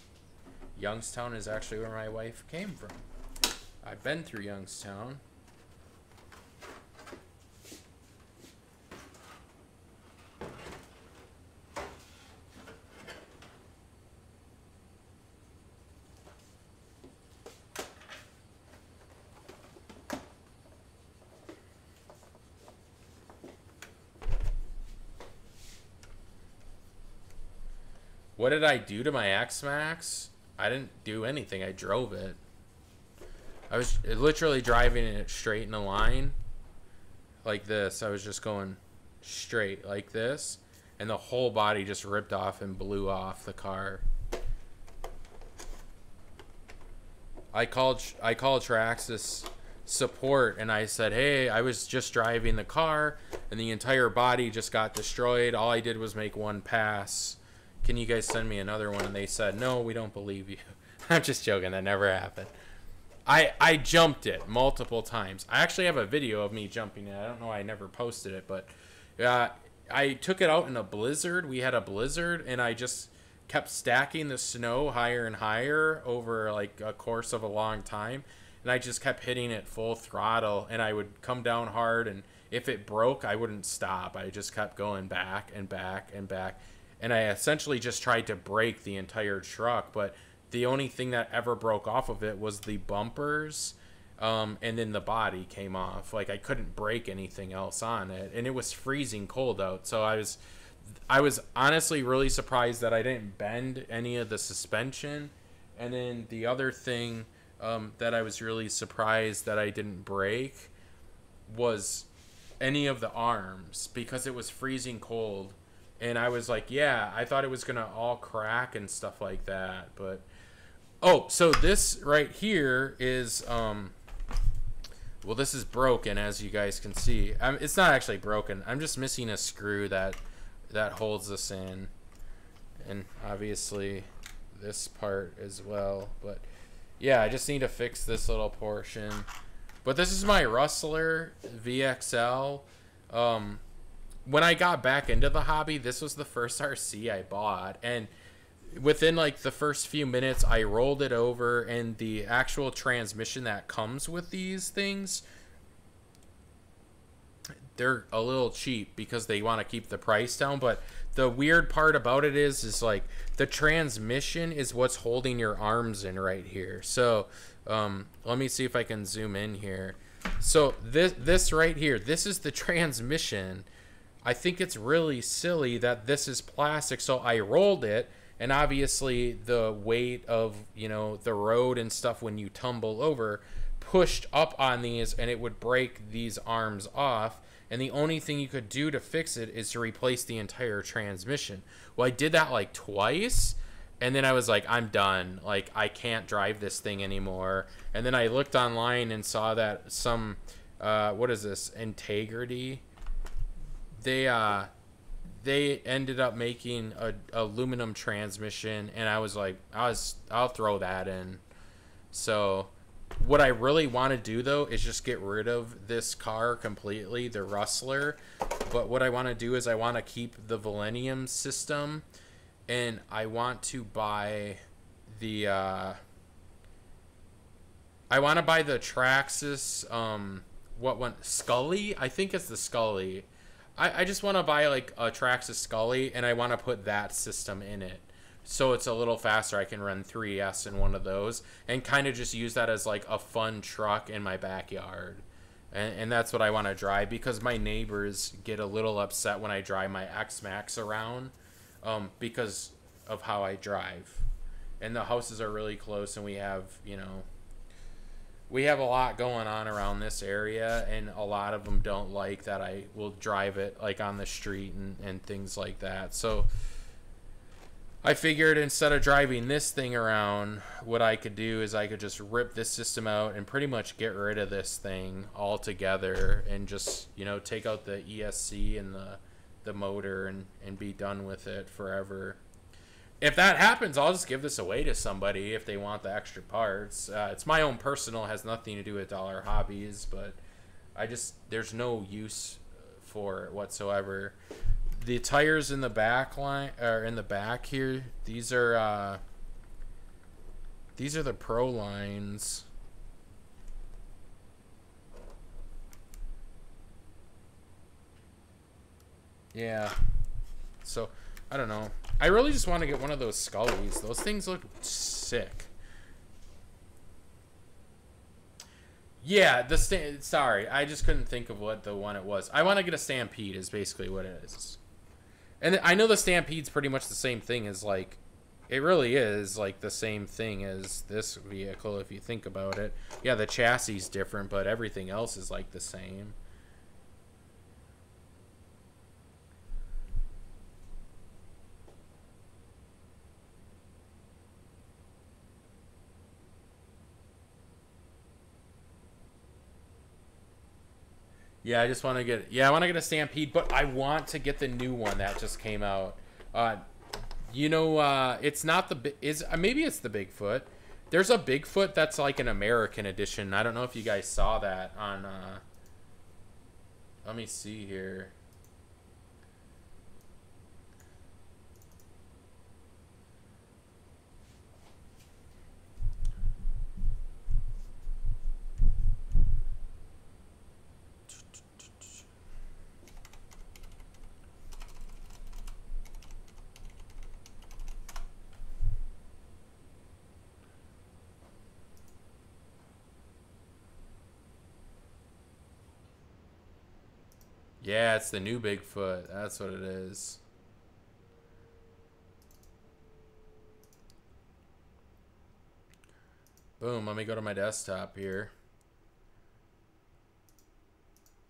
A: Youngstown is actually where my wife came from. I've been through Youngstown. What did I do to my X Max? I didn't do anything. I drove it. I was literally driving it straight in a line. Like this. I was just going straight like this. And the whole body just ripped off and blew off the car. I called Traxxas support and I said, hey, I was just driving the car and the entire body just got destroyed. All I did was make one pass. Can you guys send me another one? And they said, no, we don't believe you. I'm just joking. That never happened. I jumped it multiple times. I actually have a video of me jumping it. I don't know why I never posted it, but I took it out in a blizzard. We had a blizzard, and I just kept stacking the snow higher and higher over like a course of a long time. And I just kept hitting it full throttle, and I would come down hard and if it broke, I wouldn't stop. I just kept going back and back and back. And I essentially just tried to break the entire truck, but the only thing that ever broke off of it was the bumpers, and then the body came off. Like, I couldn't break anything else on it, and it was freezing cold out. So I was honestly really surprised that I didn't bend any of the suspension. And then the other thing that I was really surprised that I didn't break was any of the arms, because it was freezing cold. And I was like, yeah, I thought it was going to all crack and stuff like that. But, oh, so this right here is, well, this is broken, as you guys can see. It's not actually broken. I'm just missing a screw that holds this in. And obviously this part as well. But, yeah, I just need to fix this little portion. But this is my Rustler VXL. When I got back into the hobby, this was the first RC I bought, and within like the first few minutes, I rolled it over, and the actual transmission that comes with these things, they're a little cheap because they want to keep the price down. But the weird part about it is like the transmission is what's holding your arms in right here. So let me see if I can zoom in here. So this right here, this is the transmission. I think it's really silly that this is plastic. So I rolled it, and obviously the weight of, you know, the road and stuff when you tumble over pushed up on these, and it would break these arms off. And the only thing you could do to fix it is to replace the entire transmission. Well, I did that like twice, and then I was like, I'm done. Like, I can't drive this thing anymore. And then I looked online and saw that some, what is this, Integrity? They ended up making a aluminum transmission, and I was like, I'll throw that in. So what I really want to do though is just get rid of this car completely, the Rustler. But what I want to do is I want to keep the Millennium system, and I want to buy the Traxxas, what one, Scully? I think it's the Scully. I just want to buy like a Traxxas Scully, and I want to put that system in it, so it's a little faster. I can run 3S in one of those and kind of just use that as like a fun truck in my backyard. And that's what I want to drive, because my neighbors get a little upset when I drive my X-Max around, because of how I drive. And the houses are really close, and we have, you know, we have a lot going on around this area, and a lot of them don't like that I will drive it like on the street and things like that. So I figured instead of driving this thing around, what I could do is I could just rip this system out and pretty much get rid of this thing altogether, and just, you know, take out the ESC and the motor and be done with it forever. If that happens, I'll just give this away to somebody if they want the extra parts. It's my own personal, has nothing to do with Dollar Hobbies, but there's no use for it whatsoever. The tires in the back line, or in the back here, these are the Pro lines. Yeah. So, I don't know. I really just want to get one of those Scullies. Those things look sick. Yeah, sorry, I just couldn't think of what the one it was. I want to get a Stampede is basically what it is. And I know the Stampede's pretty much the same thing as, like, it really is like the same thing as this vehicle if you think about it. Yeah, the chassis is different, but everything else is like the same. Yeah, I just want to get, I want to get a Stampede, but I want to get the new one that just came out. You know, it's not the, maybe it's the Bigfoot. There's a Bigfoot that's like an American edition. I don't know if you guys saw that on, let me see here. Yeah, it's the new Bigfoot. That's what it is. Boom, let me go to my desktop here.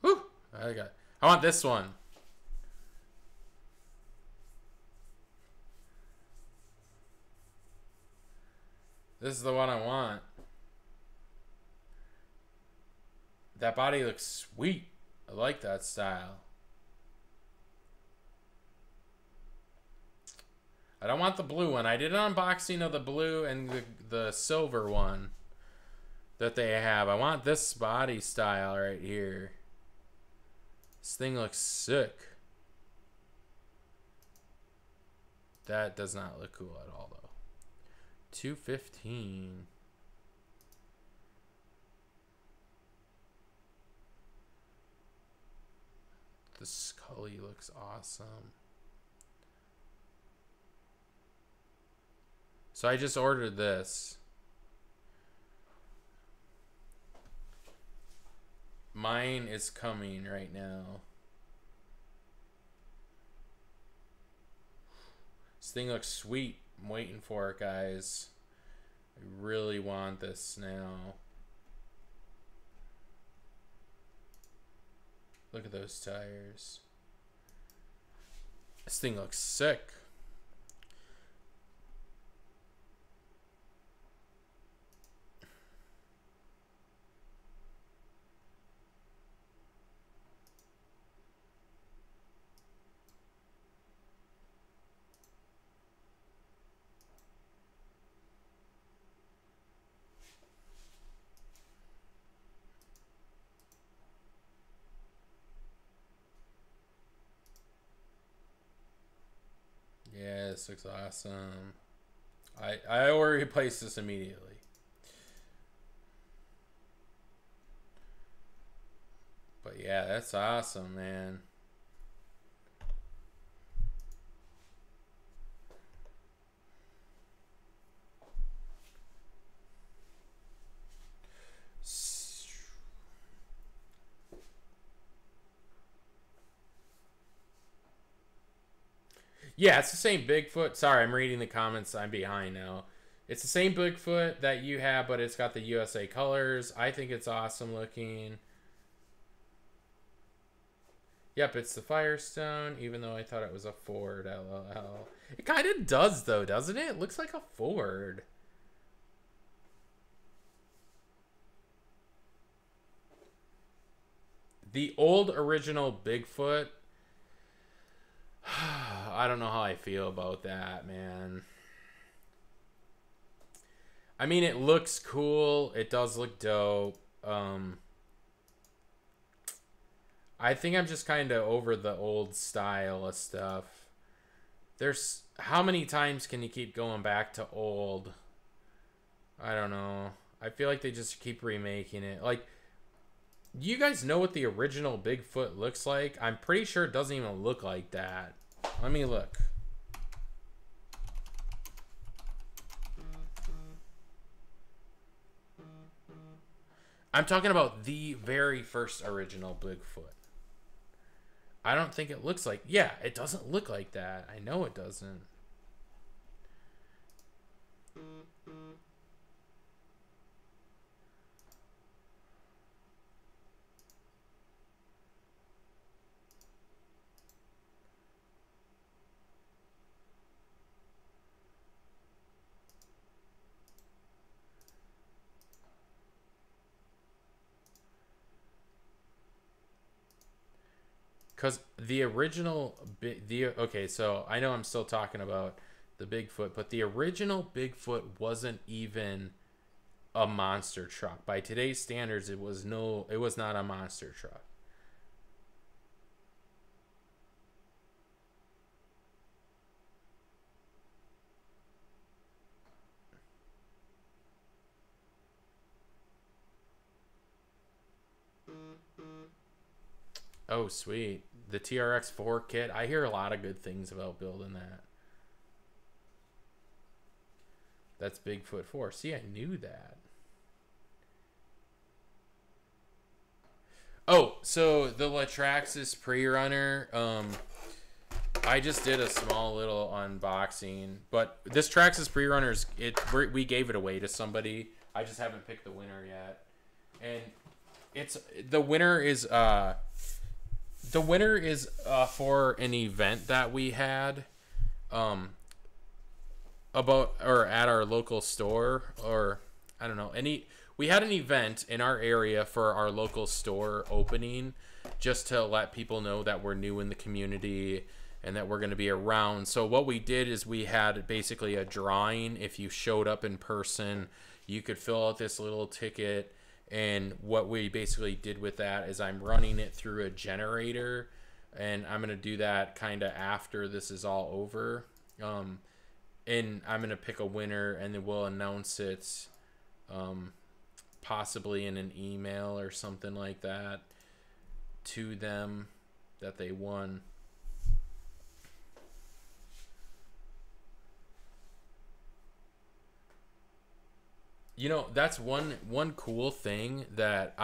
A: Whew! I want this one. This is the one I want. That body looks sweet. I like that style. I don't want the blue one. I did an unboxing of the blue and the silver one that they have. I want this body style right here. This thing looks sick. That does not look cool at all, though. $215. The Scully looks awesome. So I just ordered this. Mine is coming right now. This thing looks sweet. I'm waiting for it, guys. I really want this now. Look at those tires. This thing looks sick. Yeah, this looks awesome. I will replace this immediately. But yeah, that's awesome, man. Yeah, it's the same Bigfoot. Sorry, I'm reading the comments. I'm behind now. It's the same Bigfoot that you have, but it's got the USA colors. I think it's awesome looking. Yep, it's the Firestone, even though I thought it was a Ford, LOL. It kind of does, though, doesn't it? It looks like a Ford. The old original Bigfoot... I don't know how I feel about that, man. I mean, it looks cool. It does look dope. I think I'm just kind of over the old style of stuff. There's... How many times can you keep going back to old? I don't know. I feel like they just keep remaking it. Like, you guys know what the original Bigfoot looks like? I'm pretty sure it doesn't even look like that. Let me look. I'm talking about the very first original Bigfoot. I don't think it looks like... Yeah, it doesn't look like that. I know it doesn't. Because the original... Okay, so I know I'm still talking about the Bigfoot, but the original Bigfoot wasn't even a monster truck. By today's standards, it was not a monster truck. Oh, sweet. The TRX-4 kit. I hear a lot of good things about building that. That's Bigfoot 4. See, I knew that. Oh, so the LaTrax pre-runner, I just did a small little unboxing, but this Traxxas pre-runners, we gave it away to somebody. I just haven't picked the winner yet, and the winner is for an event that we had, at our local store, or I don't know, we had an event in our area for our local store opening, just to let people know that we're new in the community and that we're going to be around. So what we did is we had basically a drawing. If you showed up in person, you could fill out this little ticket. And what we basically did with that is I'm running it through a generator, and I'm going to do that kind of after this is all over. And I'm going to pick a winner, and then we'll announce it possibly in an email or something like that to them that they won. You know, that's one cool thing that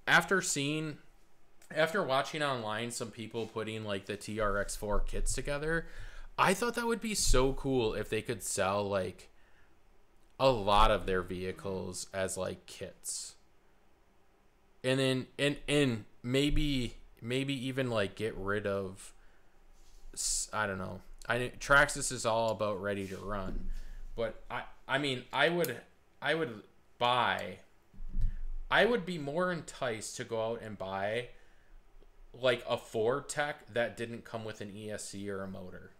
A: after watching online some people putting like the TRX4 kits together, I thought that would be so cool if they could sell like a lot of their vehicles as like kits. And then and maybe even like get rid of, I don't know. Traxxas is all about ready to run. But I mean, I would be more enticed to go out and buy like a Ford Tech that didn't come with an ESC or a motor.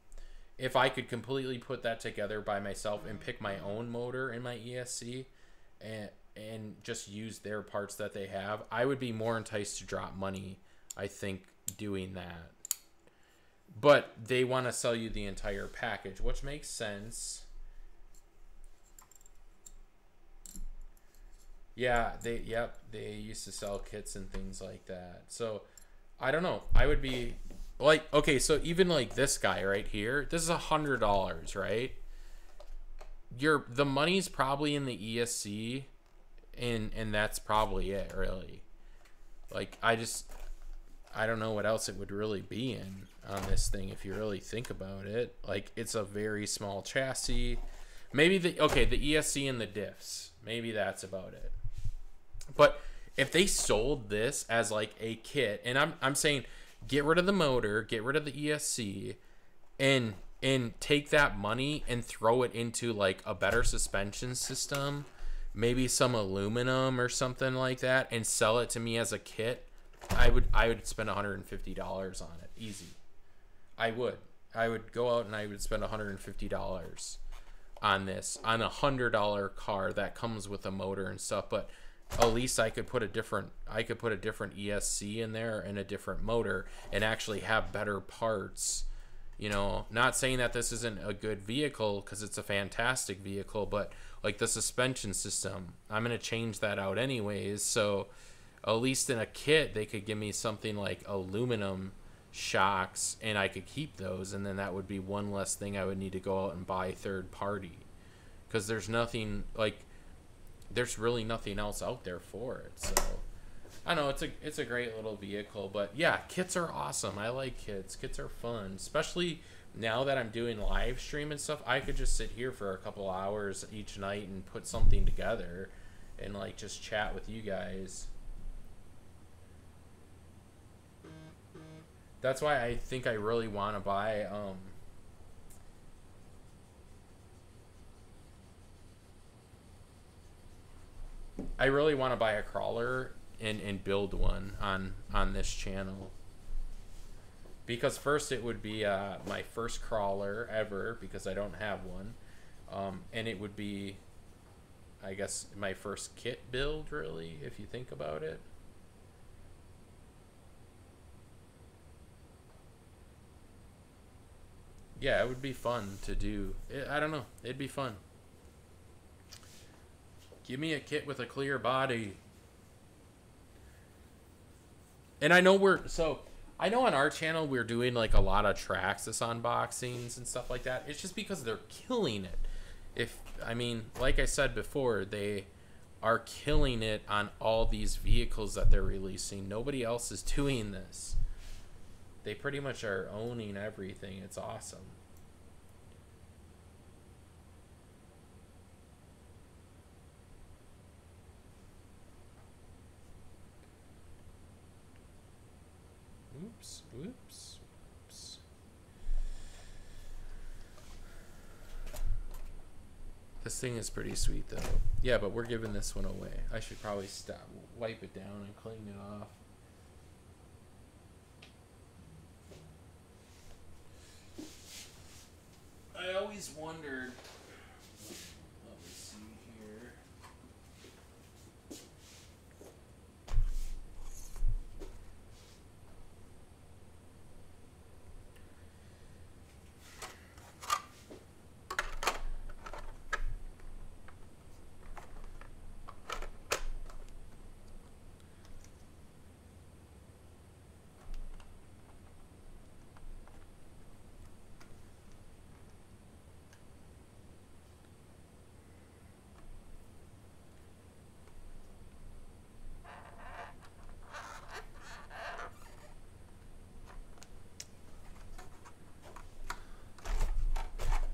A: If I could completely put that together by myself and pick my own motor in my ESC and just use their parts that they have, I would be more enticed to drop money, I think, doing that. But they want to sell you the entire package, which makes sense. Yeah, they used to sell kits and things like that. So, I don't know. I would be like, okay, so even like this guy right here, this is $100, right? The money's probably in the ESC, and that's probably it, really. Like, I don't know what else it would really be in on this thing if you really think about it. Like, it's a very small chassis. Maybe the ESC and the diffs. Maybe that's about it. But if they sold this as like a kit, and I'm saying get rid of the motor, get rid of the ESC, and take that money and throw it into like a better suspension system, maybe some aluminum or something like that, and sell it to me as a kit, I would spend $150 on it, easy. I would go out and I would spend $150 on this, on a $100 car that comes with a motor and stuff. But at least I could put a different ESC in there and a different motor and actually have better parts. You know, not saying that this isn't a good vehicle, because it's a fantastic vehicle, but like the suspension system, I'm going to change that out anyways. So at least in a kit, they could give me something like aluminum shocks, and I could keep those, and then that would be one less thing I would need to go out and buy third party, because there's really nothing else out there for it. So I know it's a great little vehicle. But yeah, kits are awesome. I like kits. Kits are fun, especially now that I'm doing live stream and stuff. I could just sit here for a couple hours each night and put something together and like just chat with you guys. That's why I think I really want to buy a crawler and build one on this channel. Because first it would be my first crawler ever, because I don't have one. And it would be, I guess, my first kit build, really, if you think about it. Yeah, it would be fun to do. I don't know. It'd be fun. Give me a kit with a clear body. And I know I know on our channel we're doing like a lot of Traxxas unboxings and stuff like that. It's just because they're killing it. I mean, like I said before, are killing it on all these vehicles that they're releasing. Nobody else is doing this. They pretty much are owning everything. It's awesome. Oops, oops, oops. This thing is pretty sweet though. Yeah, but we're giving this one away. I should probably stop, wipe it down and clean it off. I always wondered, let me see here.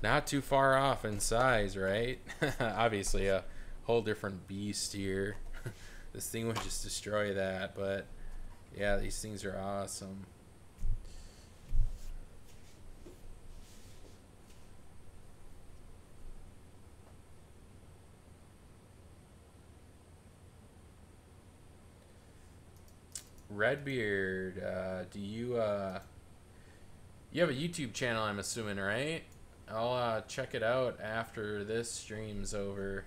A: Not too far off in size, right? Obviously a whole different beast here. This thing would just destroy that, but yeah, these things are awesome. Redbeard, do you you have a YouTube channel, I'm assuming, right? I'll check it out after this stream's over.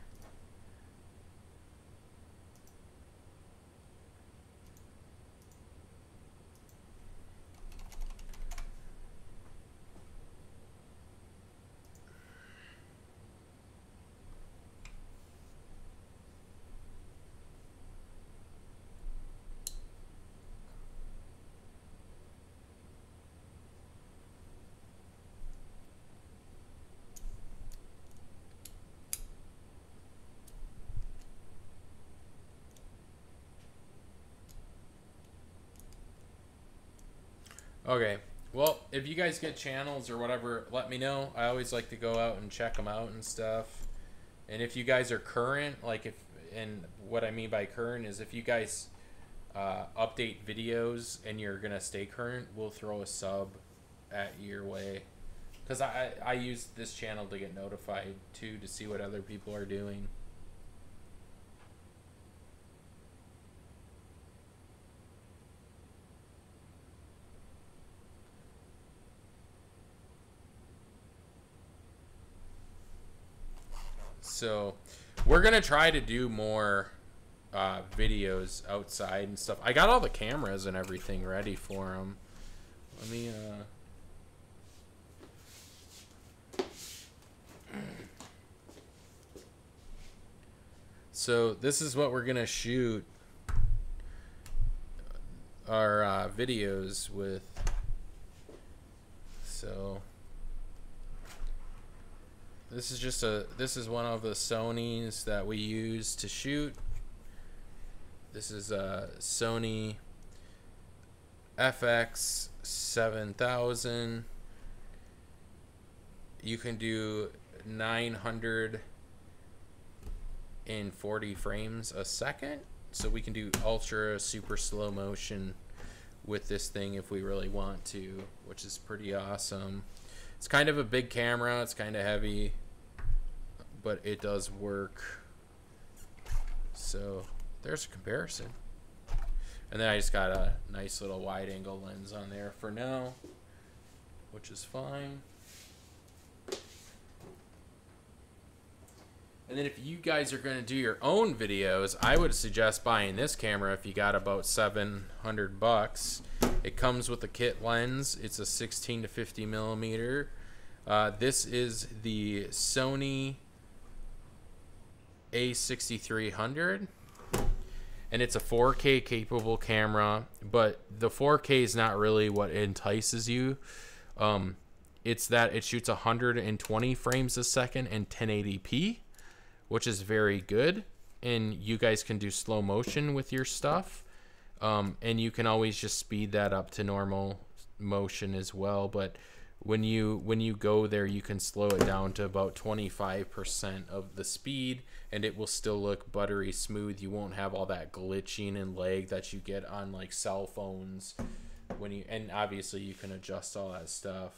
A: Okay, well, if you guys get channels or whatever, let me know. I always like to go out and check them out and stuff. And if you guys are current, like if, and what I mean by current is if you guys update videos and you're going to stay current, we'll throw a sub at your way. Because I use this channel to get notified too, to see what other people are doing. So we're gonna try to do more videos outside and stuff. I got all the cameras and everything ready for them. Let me so this is what we're gonna shoot our videos with. So this is one of the Sonys that we use to shoot. This is a Sony Fx 7000. You can do 940 frames a second. So we can do ultra super slow motion with this thing if we really want to, which is pretty awesome. It's kind of a big camera, it's kind of heavy, but it does work. So there's a comparison. And then I just got a nice little wide angle lens on there for now, which is fine. And then if you guys are going to do your own videos, I would suggest buying this camera if you got about $700. It comes with a kit lens. It's a 16 to 50 millimeter. This is the Sony A6300. And it's a 4K capable camera, but the 4K is not really what entices you. It's that it shoots 120 frames a second in 1080p, which is very good. and you guys can do slow motion with your stuff. And you can always just speed that up to normal motion as well. But when you go there, you can slow it down to about 25% of the speed, and it will still look buttery smooth. You won't have all that glitching and lag that you get on like cell phones and obviously you can adjust all that stuff.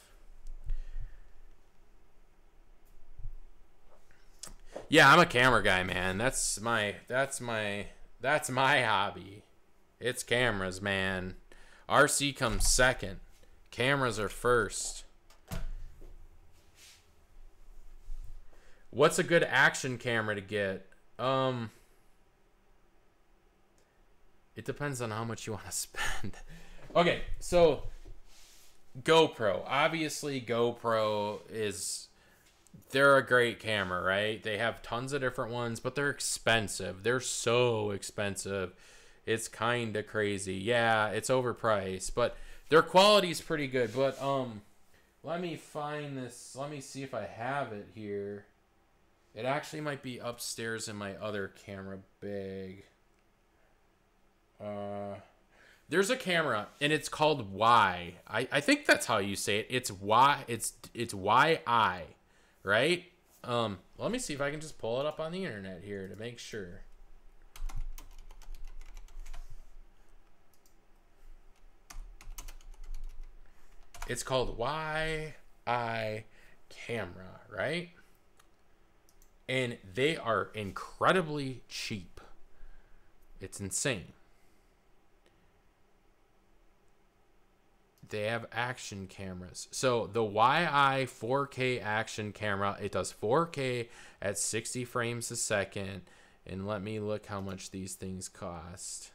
A: Yeah, I'm a camera guy, man. That's my hobby. It's cameras, man. RC comes second. Cameras are first. What's a good action camera to get? It depends on how much you want to spend. Okay, so GoPro. Obviously, GoPro they're a great camera, right? They have tons of different ones, but they're expensive. They're so expensive. It's kind of crazy. Yeah, it's overpriced, but their quality is pretty good. But let me find this. Let me see if I have it here. It actually might be upstairs in my other camera bag. There's a camera, and it's called Y. I think that's how you say it. It's Y. It's YI, right? Let me see if I can just pull it up on the internet here to make sure. It's called YI camera, right? And they are incredibly cheap. It's insane. They have action cameras. So the YI 4K action camera, it does 4K at 60 frames a second. And let me look how much these things cost.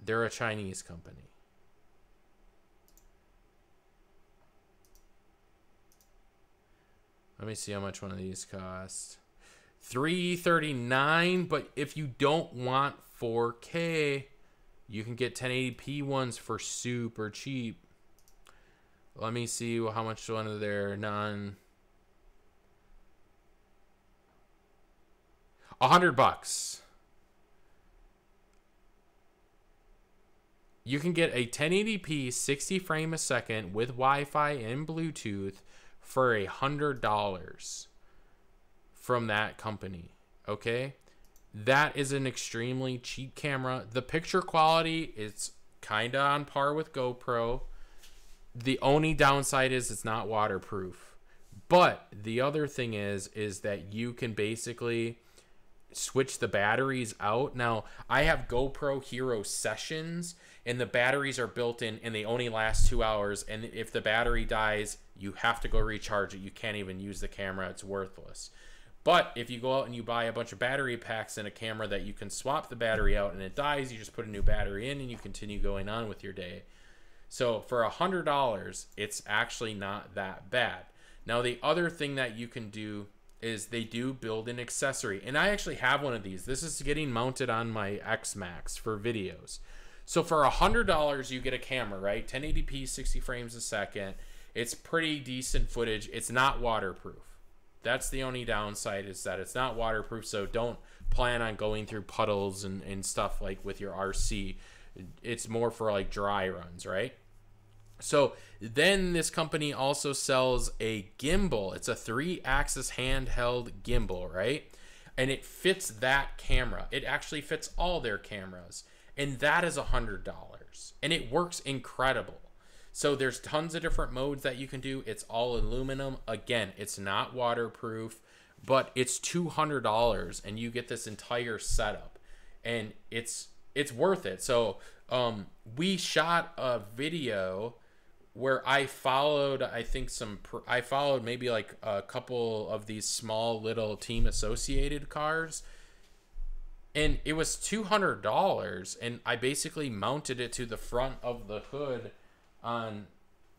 A: They're a Chinese company. Let me see how much one of these cost. $339, but if you don't want 4K, you can get 1080p ones for super cheap. Let me see how much one of their $100. You can get a 1080p 60 frame a second with Wi-Fi and Bluetooth for $100 from that company. Okay, that is an extremely cheap camera. The picture quality is kind of on par with GoPro. The only downside is it's not waterproof. But the other thing is that you can basically switch the batteries out. Now, I have GoPro Hero Sessions, and the batteries are built in, and they only last 2 hours. And if the battery dies, you have to go recharge it. You can't even use the camera. It's worthless. But if you go out and you buy a bunch of battery packs and a camera that you can swap the battery out and it dies, you just put a new battery in and you continue going on with your day. So for $100, it's actually not that bad. Now, the other thing that you can do is they do build an accessory. And I actually have one of these. This is getting mounted on my X Max for videos. So for $100, you get a camera, right? 1080p, 60 frames a second. It's pretty decent footage. It's not waterproof. That's the only downside, is that it's not waterproof. So don't plan on going through puddles and stuff like with your RC. It's more for like dry runs, right? So then this company also sells a gimbal. It's a 3-axis handheld gimbal, right? And it fits that camera. It actually fits all their cameras. And that is $100. And it works incredible. So there's tons of different modes that you can do. It's all aluminum. Again, it's not waterproof, but it's $200 and you get this entire setup. And it's worth it. So we shot a video where I followed, I think I followed maybe like a couple of these small little Team Associated cars, and it was $200, and I basically mounted it to the front of the hood on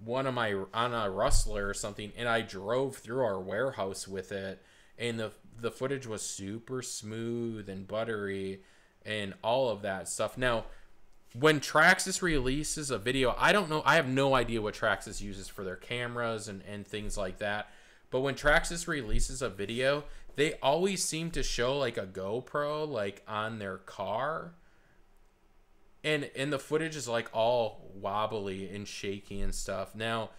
A: on a Rustler or something, and I drove through our warehouse with it, and the footage was super smooth and buttery and all of that stuff. Now, when Traxxas releases a video, I don't know, I have no idea what Traxxas uses for their cameras and things like that. But when Traxxas releases a video, they always seem to show like a GoPro like on their car. And the footage is like all wobbly and shaky and stuff. Now,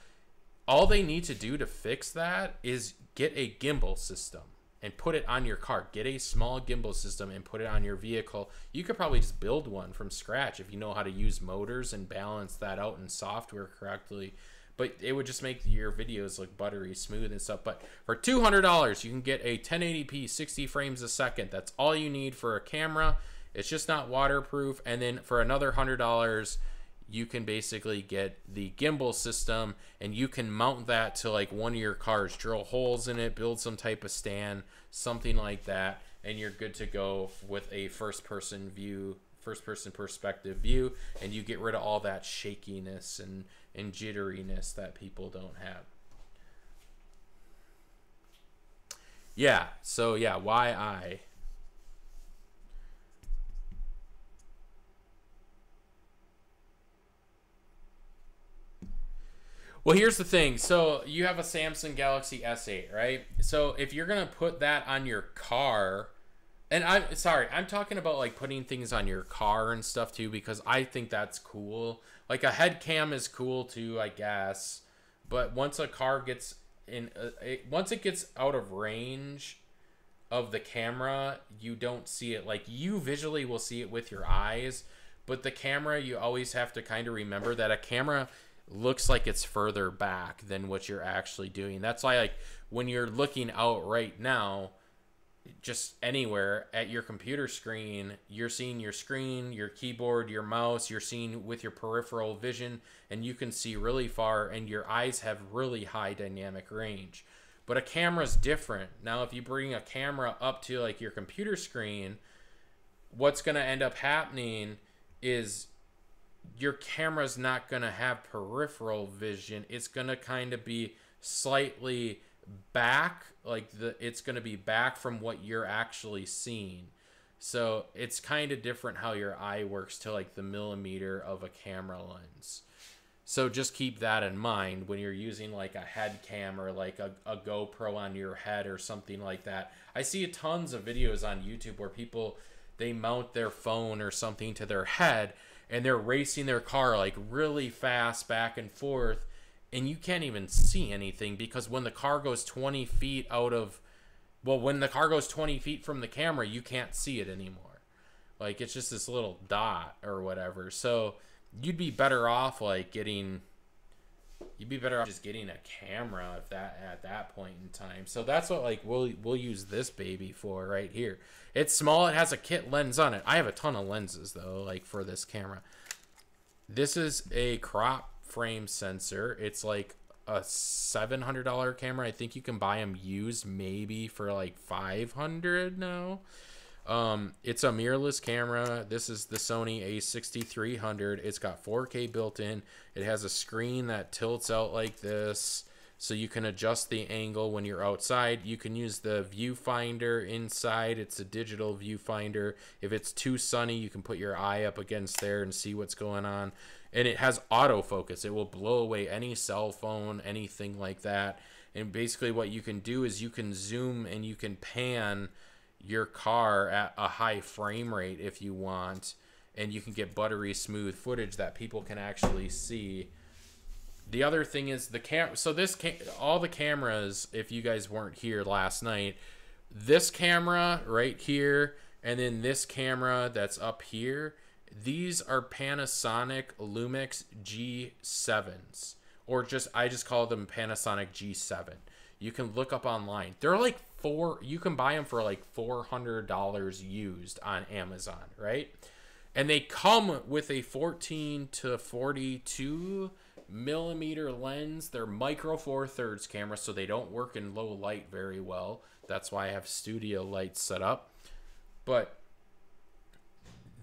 A: all they need to do to fix that is get a gimbal system and put it on your car. Get a small gimbal system and put it on your vehicle. You could probably just build one from scratch if you know how to use motors and balance that out in software correctly. But it would just make your videos look buttery smooth and stuff. But for $200, you can get a 1080p 60 frames a second. That's all you need for a camera. It's just not waterproof. And then for another $100, you can basically get the gimbal system, and you can mount that to like one of your cars, drill holes in it, build some type of stand, something like that, and you're good to go with a first-person perspective view, and you get rid of all that shakiness and jitteriness that people don't have. Yeah, so yeah, why I? Well, here's the thing. So you have a Samsung Galaxy S8, right? So if you're going to put that on your car, and I'm talking about like putting things on your car and stuff too, because I think that's cool. Like a head cam is cool too, I guess. But once a car gets once it gets out of range of the camera, you don't see it. Like you visually will see it with your eyes, but the camera, you always have to kind of remember that a camera looks like it's further back than what you're actually doing. That's why, like, when you're looking out right now, just anywhere at your computer screen, you're seeing your screen, your keyboard, your mouse, you're seeing with your peripheral vision, and you can see really far, and your eyes have really high dynamic range. But a camera's different. Now, if you bring a camera up to like your computer screen, what's going to end up happening is your camera's not going to have peripheral vision. It's going to kind of be slightly back, like it's going to be back from what you're actually seeing. So it's kind of different how your eye works to like the millimeter of a camera lens. So just keep that in mind when you're using like a head cam or like a GoPro on your head or something like that. I see tons of videos on YouTube where people, they mount their phone or something to their head and they're racing their car like really fast back and forth, and you can't even see anything because when the car goes 20 feet out of, well, when the car goes 20 feet from the camera, you can't see it anymore. Like it's just this little dot or whatever. So you'd be better off like just getting a camera if that at that point in time. So that's what like we'll use this baby for right here. It's small, it has a kit lens on it. I have a ton of lenses though, like for this camera. This is a crop frame sensor. It's like a $700 camera. I think you can buy them used maybe for like $500 now. It's a mirrorless camera. This is the Sony A6300. It's got 4K built in. It has a screen that tilts out like this, so you can adjust the angle when you're outside. You can use the viewfinder inside. It's a digital viewfinder. If it's too sunny, you can put your eye up against there and see what's going on. And it has autofocus. It will blow away any cell phone, anything like that. And basically what you can do is you can zoom and you can pan your car at a high frame rate if you want, and you can get buttery smooth footage that people can actually see. The other thing is the camera. So all the cameras, if you guys weren't here last night, this camera right here and then this camera that's up here, these are Panasonic Lumix G7s, or I just call them Panasonic G7. You can look up online. They're like you can buy them for like $400 used on Amazon, right? And they come with a 14 to 42 millimeter lens. They're micro four thirds camera, so they don't work in low light very well. That's why I have studio lights set up. But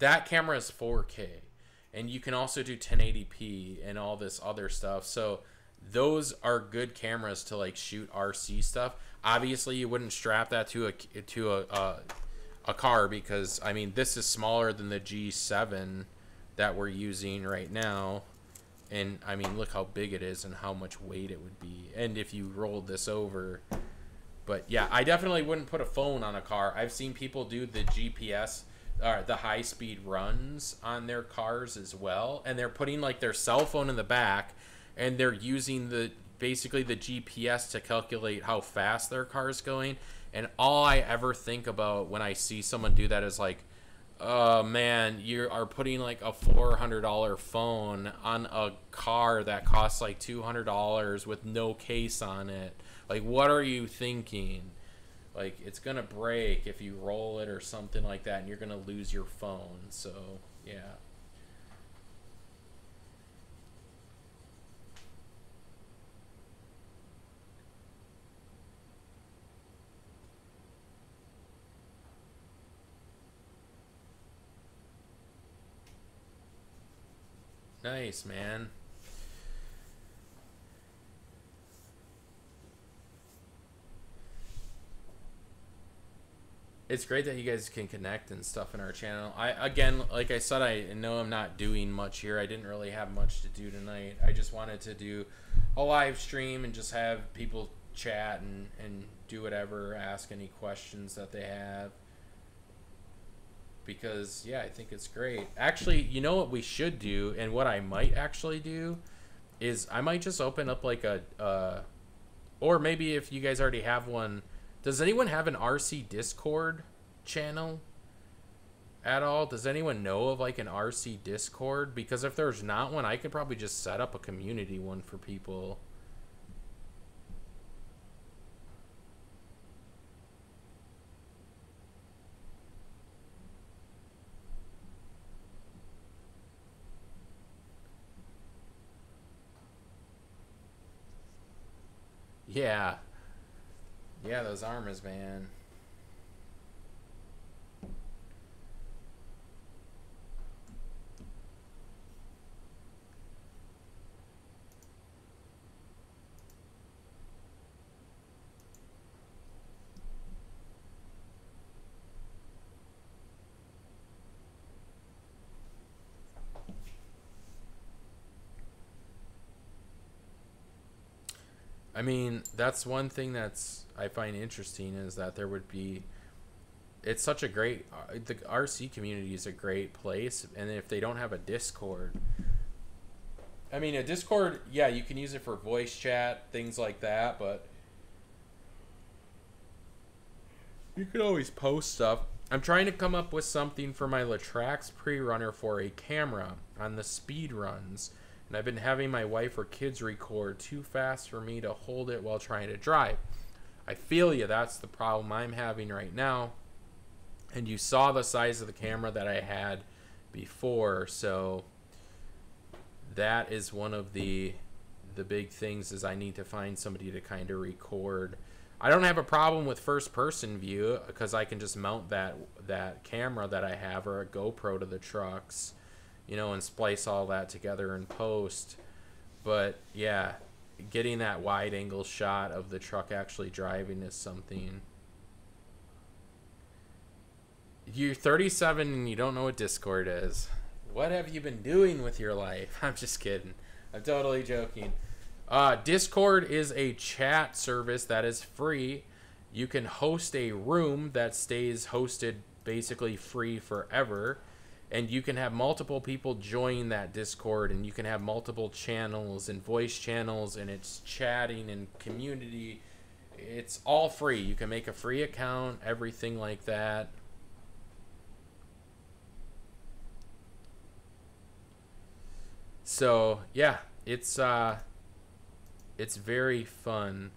A: that camera is 4K, and you can also do 1080p and all this other stuff. So those are good cameras to like shoot RC stuff. Obviously, you wouldn't strap that to a car because I mean this is smaller than the G7 that we're using right now, and I mean look how big it is and how much weight it would be. And if you rolled this over, But yeah, I definitely wouldn't put a phone on a car. I've seen people do the GPS, the high speed runs on their cars as well, and they're putting like their cell phone in the back, and they're using the basically the GPS to calculate how fast their car's going. And all I ever think about when I see someone do that is like, oh man, you are putting like a $400 phone on a car that costs like $200 with no case on it. Like, what are you thinking? Like, it's gonna break if you roll it or something like that, and you're gonna lose your phone. So yeah. Nice, man. It's great that you guys can connect and stuff in our channel. Again, like I said, I know I'm not doing much here. I didn't really have much to do tonight. I just wanted to do a live stream and just have people chat and do whatever, ask any questions that they have. Because, yeah, I think it's great. Actually, you know what we should do, and what I might actually do, is I might just open up like a, or maybe if you guys already have one, does anyone have an RC Discord channel at all? Does anyone know of like an RC Discord? Because if there's not one, I could probably just set up a community one for people. Yeah. Yeah, those armors, man. I mean, that's one thing that's I find interesting is that there would be, it's such a great, the RC community is a great place, and if they don't have a Discord, I mean, a Discord, yeah, you can use it for voice chat, things like that, but you could always post stuff. I'm trying to come up with something for my LaTrax pre-runner for a camera on the speed runs. And I've been having my wife or kids record too fast for me to hold it while trying to drive. I feel you. That's the problem I'm having right now. And you saw the size of the camera that I had before, so that is one of the big things is I need to find somebody to kind of record. I don't have a problem with first person view because I can just mount that camera that I have or a GoPro to the trucks, you know, and splice all that together in post. But yeah, getting that wide angle shot of the truck actually driving is something. You're 37 and you don't know what Discord is. What have you been doing with your life? I'm just kidding. I'm totally joking. Discord is a chat service that is free. You can host a room that stays hosted basically free forever. And you can have multiple people join that Discord, and you can have multiple channels and voice channels, and it's chatting and community. It's all free. You can make a free account, everything like that. So yeah, it's very fun.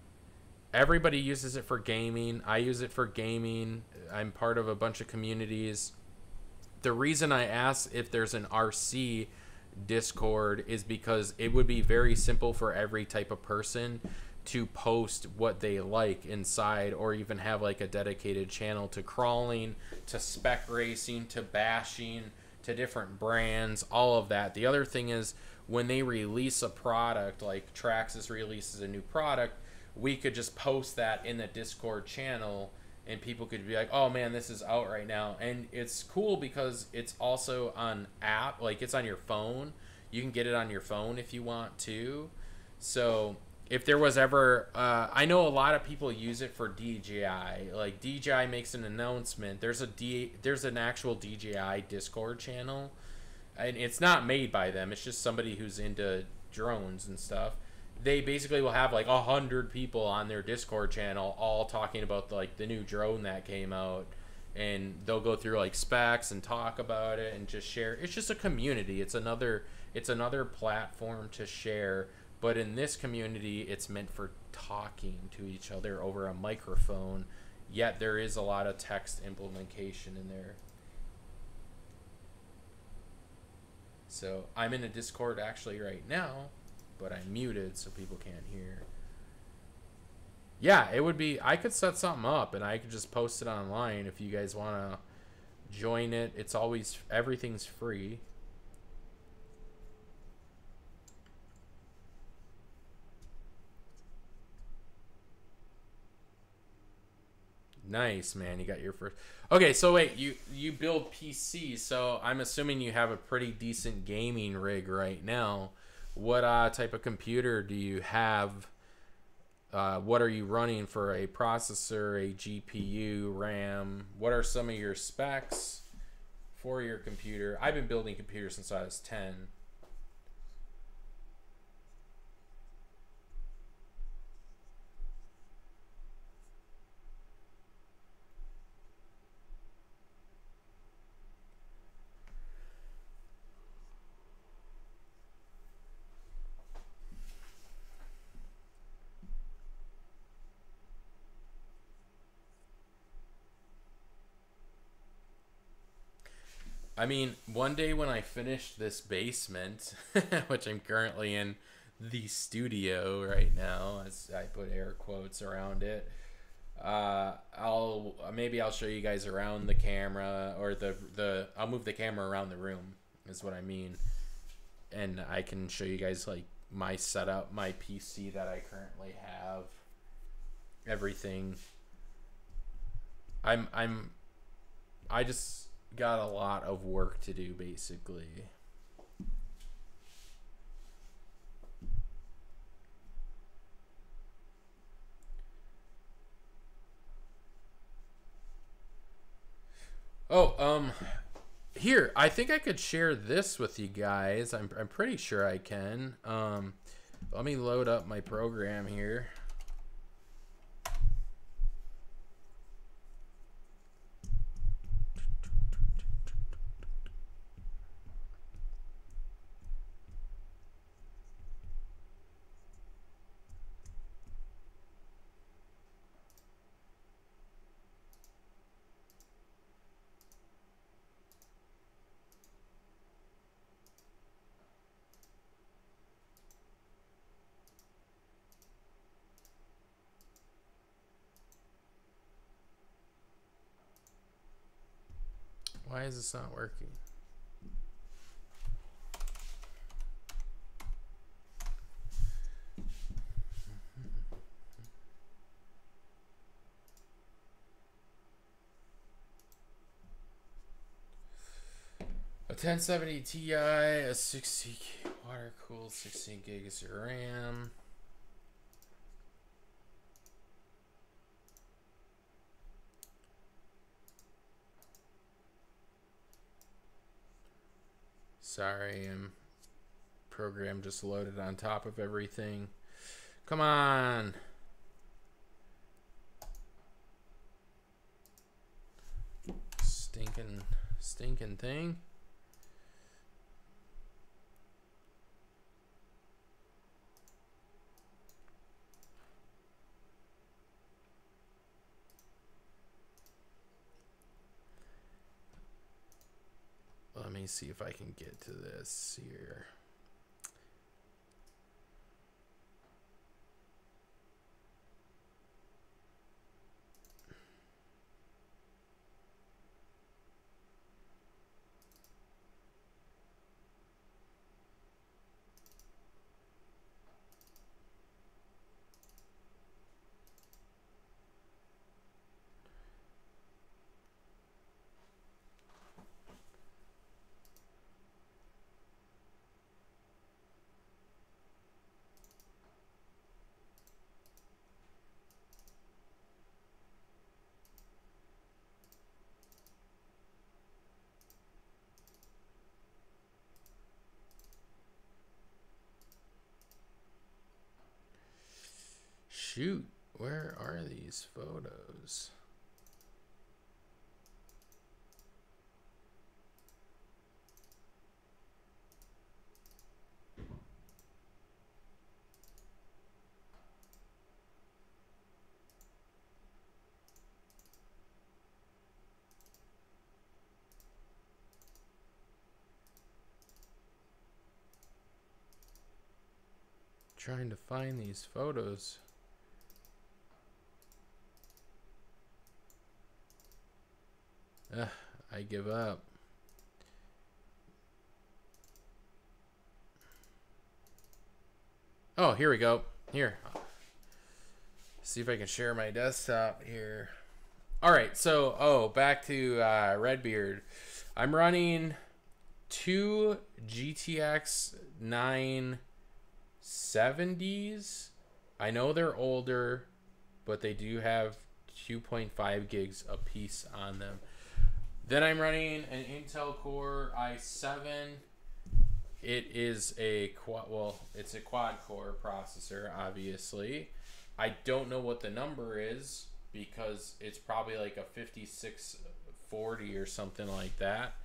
A: Everybody uses it for gaming. I use it for gaming. I'm part of a bunch of communities. The reason I asked if there's an RC Discord is because it would be very simple for every type of person to post what they like inside, or even have like a dedicated channel to crawling, to spec racing, to bashing, to different brands, all of that. The other thing is when they release a product, like Traxxas releases a new product, we could just post that in the Discord channel, and people could be like, oh man, this is out right now. And it's cool because it's also on app, like it's on your phone. You can get it on your phone if you want to. So if there was ever, I know a lot of people use it for DJI. Like DJI makes an announcement. There's an actual DJI Discord channel, and it's not made by them. It's just somebody who's into drones and stuff. They basically will have like 100 people on their Discord channel, all talking about like the new drone that came out, and they'll go through like specs and talk about it and just share. It's just a community. It's another platform to share. But in this community, it's meant for talking to each other over a microphone, yet there is a lot of text implementation in there. So I'm in a Discord actually right now, but I'm muted so people can't hear. Yeah, it would be, I could set something up and I could just post it online if you guys want to join it. It's always, everything's free. Nice, man. You got your first. Okay, so wait, you build PCs, so I'm assuming you have a pretty decent gaming rig right now. What type of computer do you have? What are you running for a processor, a GPU, RAM? What are some of your specs for your computer? I've been building computers since I was 10. I mean, one day when I finish this basement, which I'm currently in the studio right now, as I put air quotes around it, I'll show you guys around the camera, or I'll move the camera around the room, is what I mean, and I can show you guys like my setup, my PC that I currently have, everything. I just got a lot of work to do, basically. Oh, here, I think I could share this with you guys. I'm pretty sure I can. Let me load up my program here. Why is this not working? A 1070 Ti, a 60 water cooled 16 gigs of RAM. Sorry, program just loaded on top of everything. Come on. Stinking thing. Let me see if I can get to this here. shoot, where are these photos? Trying to find these photos. I give up. Oh, here we go. Here. See if I can share my desktop here. All right, so back to Redbeard. I'm running two GTX 970s. I know they're older, but they do have 2.5 gigs a piece on them. Then I'm running an Intel Core i7. It is a it's a quad core processor, obviously. I don't know what the number is because it's probably like a 5640 or something like that.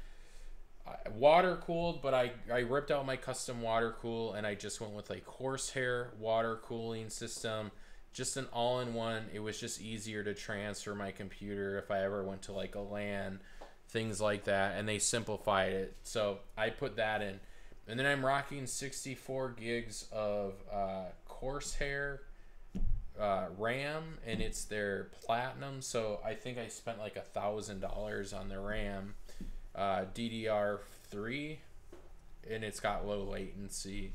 A: Water cooled, but I ripped out my custom water cool and I just went with like horsehair water cooling system. Just an all-in-one. It was just easier to transfer my computer if I ever went to like a LAN, things like that, and they simplified it. So I put that in. And then I'm rocking 64 gigs of Corsair RAM, and it's their Platinum. So I think I spent like $1,000 on the RAM, DDR3, and it's got low latency.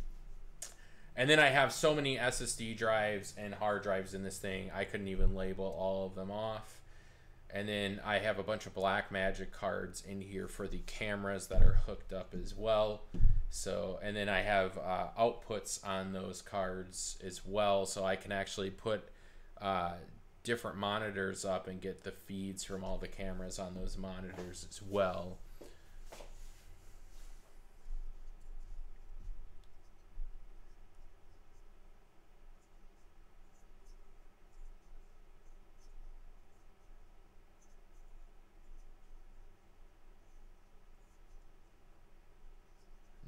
A: And then I have so many SSD drives and hard drives in this thing, I couldn't even label all of them off. And then I have a bunch of Blackmagic cards in here for the cameras that are hooked up as well. So, and then I have outputs on those cards as well, so I can actually put different monitors up and get the feeds from all the cameras on those monitors as well.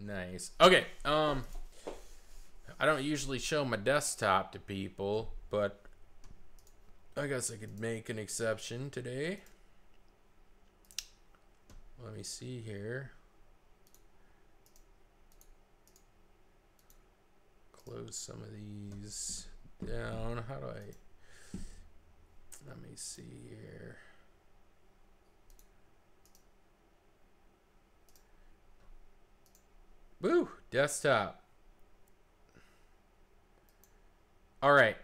A: Nice. Okay, I don't usually show my desktop to people, but I guess I could make an exception today. Let me see here. Close some of these down. How do I... Let me see here. Woo! Desktop. All right.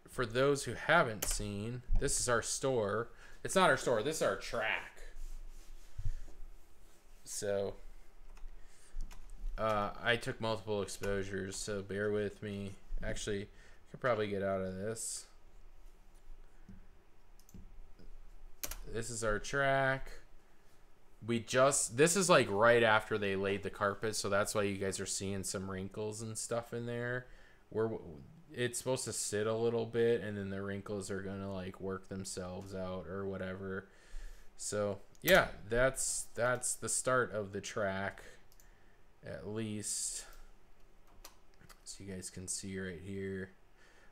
A: For those who haven't seen, this is our store. It's not our store. This is our track. So, I took multiple exposures, so bear with me. Actually, I could probably get out of this. This is our track. This is like right after they laid the carpet, so that's why you guys are seeing some wrinkles and stuff in there. It's supposed to sit a little bit, and then the wrinkles are gonna like work themselves out or whatever. So yeah, that's the start of the track, at least, so you guys can see right here.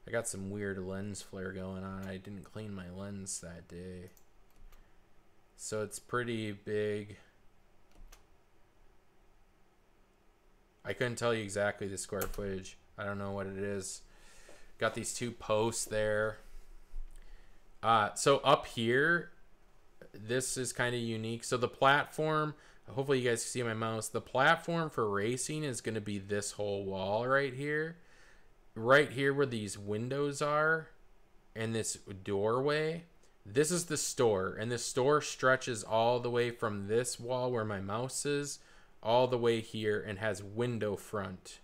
A: I got some weird lens flare going on. I didn't clean my lens that day. So it's pretty big. I couldn't tell you exactly the square footage. I don't know what it is. Got these two posts there. So up here, this is kind of unique. So the platform, hopefully you guys can see my mouse. The platform for racing is going to be this whole wall right here. Right here where these windows are and this doorway. This is the store, and the store stretches all the way from this wall where my mouse is all the way here and has window front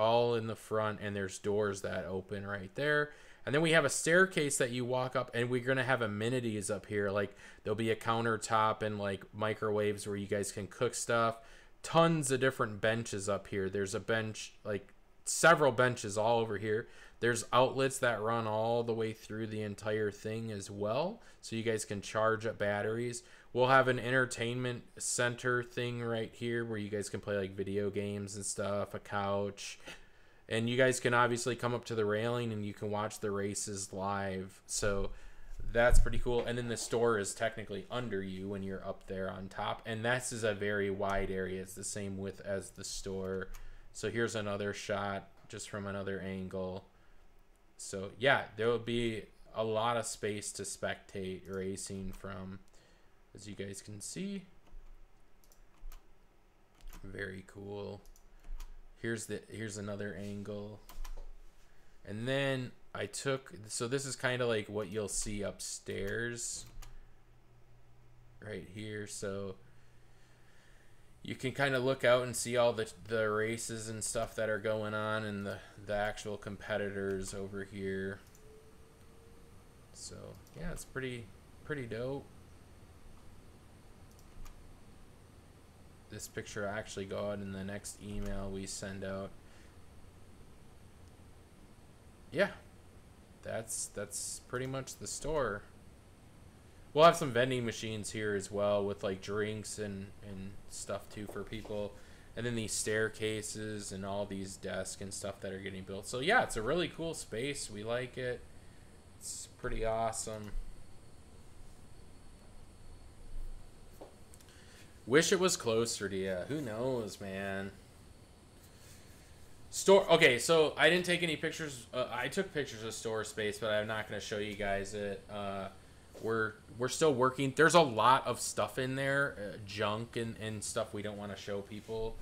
A: all in the front, and there's doors that open right there. And then we have a staircase that you walk up, and we're going to have amenities up here. Like there'll be a countertop and like microwaves where you guys can cook stuff. Tons of different benches up here. There's a bench, like several benches all over here. There's outlets that run all the way through the entire thing as well, so you guys can charge up batteries. We'll have an entertainment center thing right here where you guys can play like video games and stuff, a couch, and you guys can obviously come up to the railing and you can watch the races live. So that's pretty cool. And then the store is technically under you when you're up there on top, and this is a very wide area. It's the same width as the store. So here's another shot just from another angle. So yeah, there will be a lot of space to spectate racing from, as you guys can see. Very cool. Here's another angle. And then I took, so this is kind of like what you'll see upstairs right here. So you can kind of look out and see all the races and stuff that are going on, and the actual competitors over here. So yeah, it's pretty dope. This picture will actually go out in the next email we send out. Yeah, that's pretty much the store. We'll have some vending machines here as well with like drinks and stuff too for people. And then these staircases and all these desks and stuff that are getting built. So yeah, it's a really cool space. We like it. It's pretty awesome. Wish it was closer to you. Who knows, man? Store. Okay, so I didn't take any pictures. I took pictures of store space, but I'm not going to show you guys it. We're still working. There's a lot of stuff in there, junk and stuff we don't want to show people.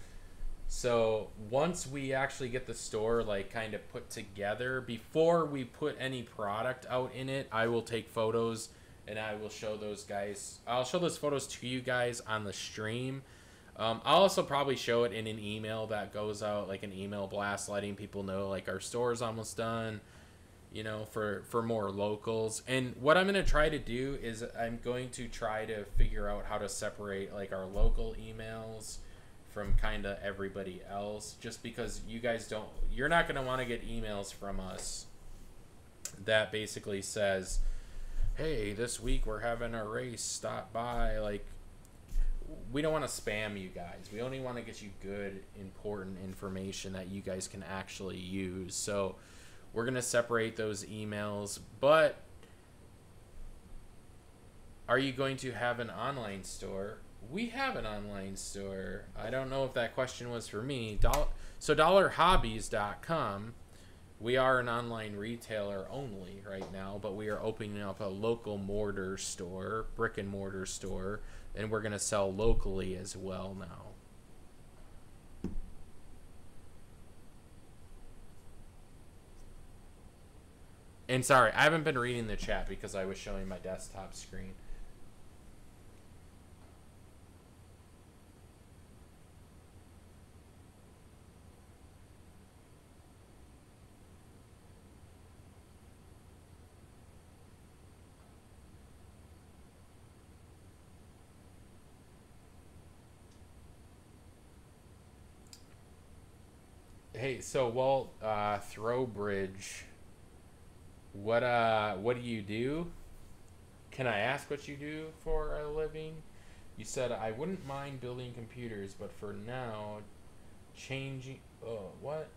A: So once we actually get the store like kind of put together, before we put any product out in it, I will take photos and I will show those guys. I'll show those photos to you guys on the stream. I'll also probably show it in an email that goes out, like an email blast letting people know like our store is almost done, you know, for more locals. And what I'm going to try to do is I'm going to try to figure out how to separate like our local emails from kind of everybody else, just because you guys you're not going to want to get emails from us that basically says, hey, this week we're having a race, stop by. Like, we don't want to spam you guys. We only want to get you good, important information that you guys can actually use. So we're going to separate those emails. But are you going to have an online store? We have an online store. I don't know if that question was for me. So dollarhobbies.com. We are an online retailer only right now, but we are opening up a local mortar store, brick and mortar store, and we're going to sell locally as well now. And sorry, I haven't been reading the chat because I was showing my desktop screen. Hey, so Walt, Throwbridge, what do you do? Can I ask what you do for a living? You said I wouldn't mind building computers, but for now, changing. What?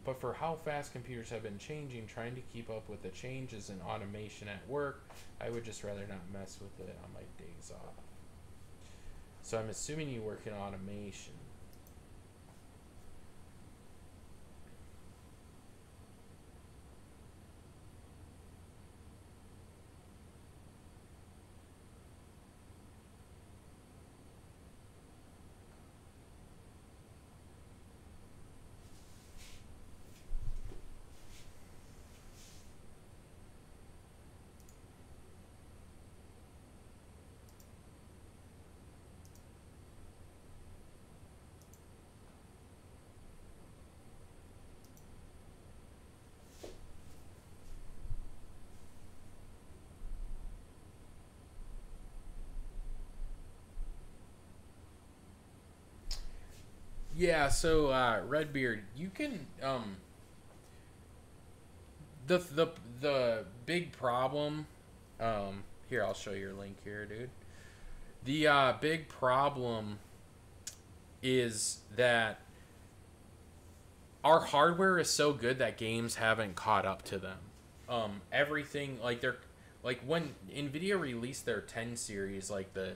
A: But for how fast computers have been changing, trying to keep up with the changes in automation at work, I would just rather not mess with it on my days off. So I'm assuming you work in automation. Yeah, so Redbeard, you can the big problem, here, I'll show you your link here, dude. The big problem is that our hardware is so good that games haven't caught up to them. Everything, like, they're like when Nvidia released their 10 series, like the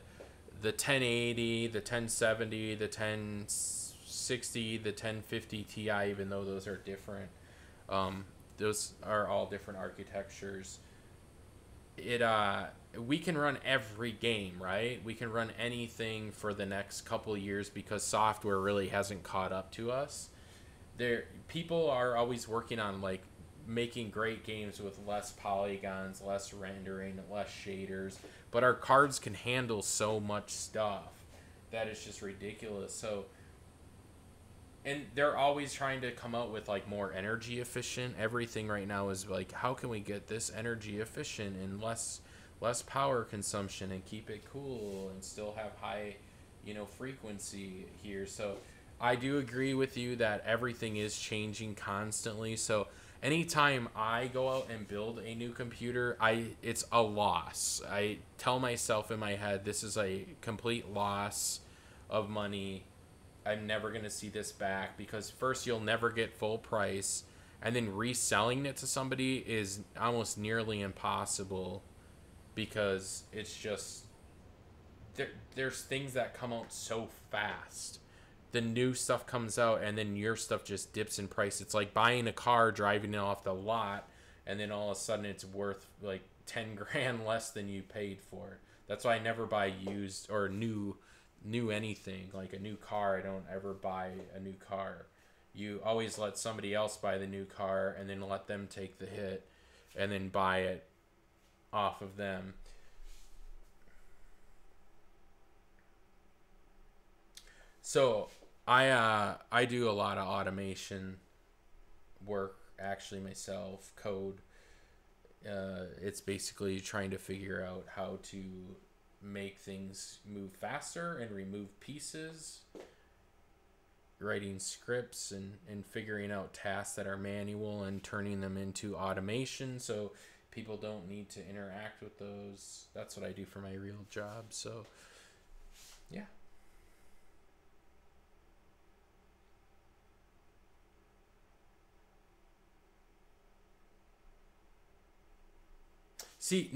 A: 1080, the 1070, the 1060, the 1050 Ti, even though those are different. Those are all different architectures. We can run every game, right? We can run anything for the next couple of years because software really hasn't caught up to us. People are always working on, like, making great games with less polygons, less rendering, less shaders, but our cards can handle so much stuff that it's just ridiculous. So, and they're always trying to come out with, like, more energy efficient. Everything right now is like, how can we get this energy efficient and less power consumption and keep it cool and still have high, frequency here. So I do agree with you that everything is changing constantly. So anytime I go out and build a new computer, it's a loss. I tell myself in my head, this is a complete loss of money. I'm never going to see this back because first, you'll never get full price, and then reselling it to somebody is almost nearly impossible because it's just there's things that come out so fast. The new stuff comes out and then your stuff just dips in price. It's like buying a car, driving it off the lot, and then all of a sudden it's worth like 10 grand less than you paid for it. That's why I never buy used or new anything. Like a new car, I don't ever buy a new car. You always let somebody else buy the new car and then let them take the hit and then buy it off of them. So I do a lot of automation work actually myself, code. It's basically trying to figure out how to make things move faster and remove pieces, writing scripts and figuring out tasks that are manual and turning them into automation so people don't need to interact with those. That's what I do for my real job. So yeah. See,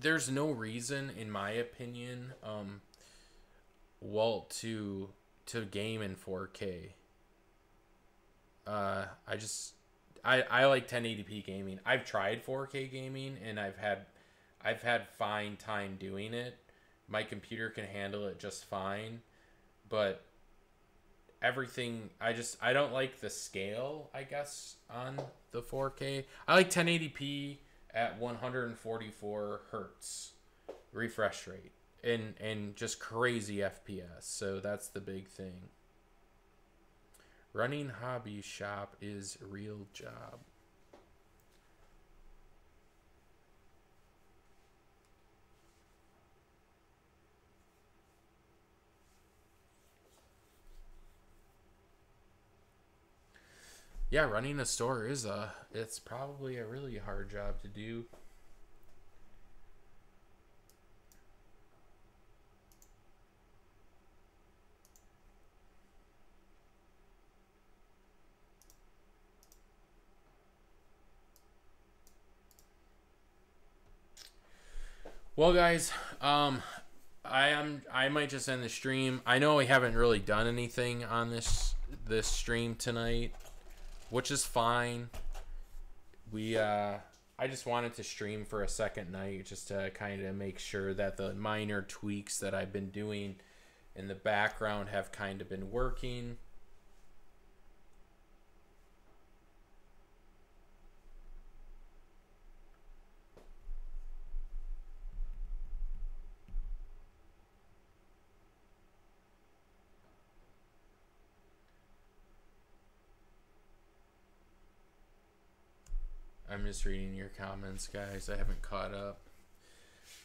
A: there's no reason, in my opinion, Walt, to game in 4K. I like 1080p gaming. I've tried 4K gaming and I've had fine time doing it. My computer can handle it just fine, but everything, I don't like the scale, I guess, on the 4K. I like 1080p at 144 hertz refresh rate and just crazy FPS. So that's the big thing. Running hobby shop is a real job. Yeah, running a store it's probably a really hard job to do. Well, guys, I might just end the stream. I know we haven't really done anything on this stream tonight, which is fine. I just wanted to stream for a second night just to kind of make sure that the minor tweaks that I've been doing in the background have kind of been working. I'm just reading your comments, guys. I haven't caught up.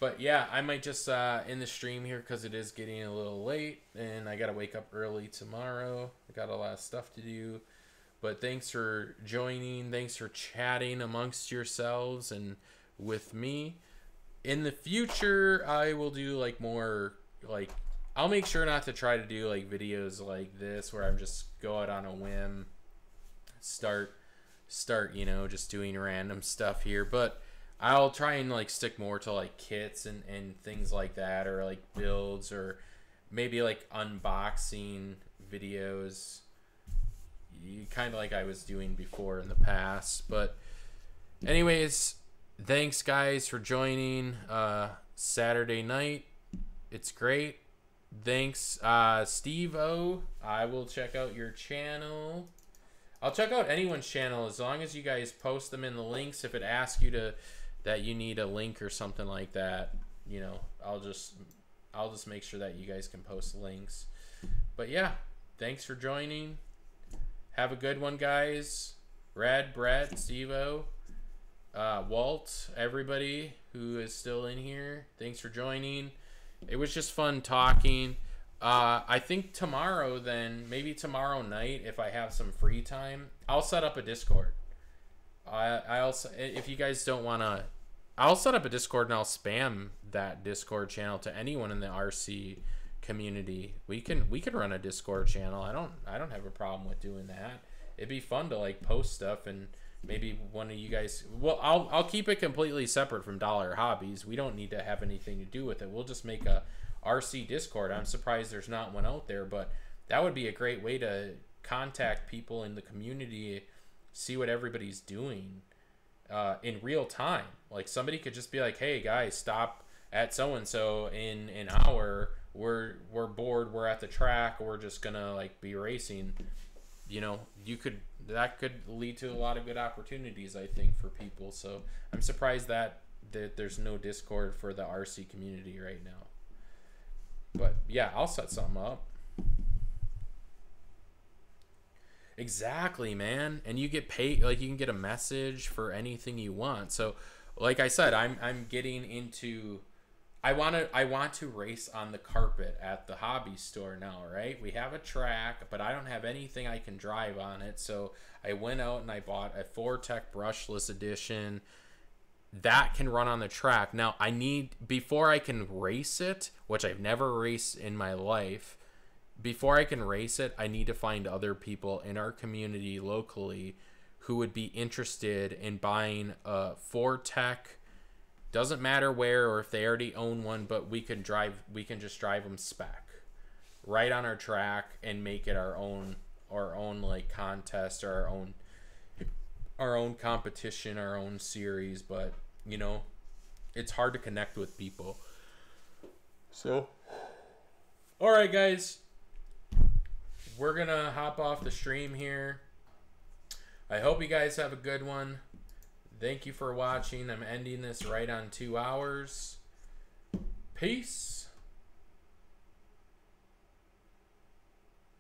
A: But yeah, I might just end the stream here because it is getting a little late and I got to wake up early tomorrow. I got a lot of stuff to do. But thanks for joining. Thanks for chatting amongst yourselves and with me. In the future, I will do like more like, I'll make sure not to try to do like videos like this where I'm just go out on a whim, start, you know, just doing random stuff here. But I'll try and like stick more to like kits and things like that, or like builds, or maybe like unboxing videos, kind of like I was doing before in the past. But anyways, thanks guys for joining Saturday night. It's great. Thanks Steve O. I will check out your channel. I'll check out anyone's channel as long as you guys post them in the links. If it asks you to that you need a link or something like that, you know, I'll just make sure that you guys can post links. But yeah, thanks for joining. Have a good one, guys. Rad, Brett, Steve-O, Walt, everybody who is still in here, thanks for joining. It was just fun talking. I think tomorrow, then maybe tomorrow night, if I have some free time, I'll set up a Discord. I'll, if you guys don't want to, I'll set up a Discord and I'll spam that Discord channel to anyone in the RC community. We can run a Discord channel. I don't have a problem with doing that. It'd be fun to like post stuff, and maybe one of you guys, well, I'll keep it completely separate from Dollar Hobbies. We don't need to have anything to do with it. We'll just make a RC Discord. I'm surprised there's not one out there, but that would be a great way to contact people in the community, see what everybody's doing in real time. Like somebody could just be like, hey guys, stop at so and so in an hour, we're bored, we're at the track, we're just gonna like be racing. You know, that could lead to a lot of good opportunities, I think, for people. So I'm surprised that there's no Discord for the RC community right now. But yeah, I'll set something up. Exactly, man. And you get paid, like you can get a message for anything you want. So like I said, I'm getting into, I want to race on the carpet at the hobby store now, right? We have a track, but I don't have anything I can drive on it. So I went out and I bought a Fortec brushless edition that can run on the track. Now I need, before I can race it, which I've never raced in my life, before I can race it, I need to find other people in our community locally who would be interested in buying a Fortec. Doesn't matter where or if they already own one, but we can just drive them spec right on our track and make it our own like contest, or our own competition, our own series. But you know, it's hard to connect with people. So all right guys, we're gonna hop off the stream here. I hope you guys have a good one. Thank you for watching. I'm ending this right on 2 hours. Peace.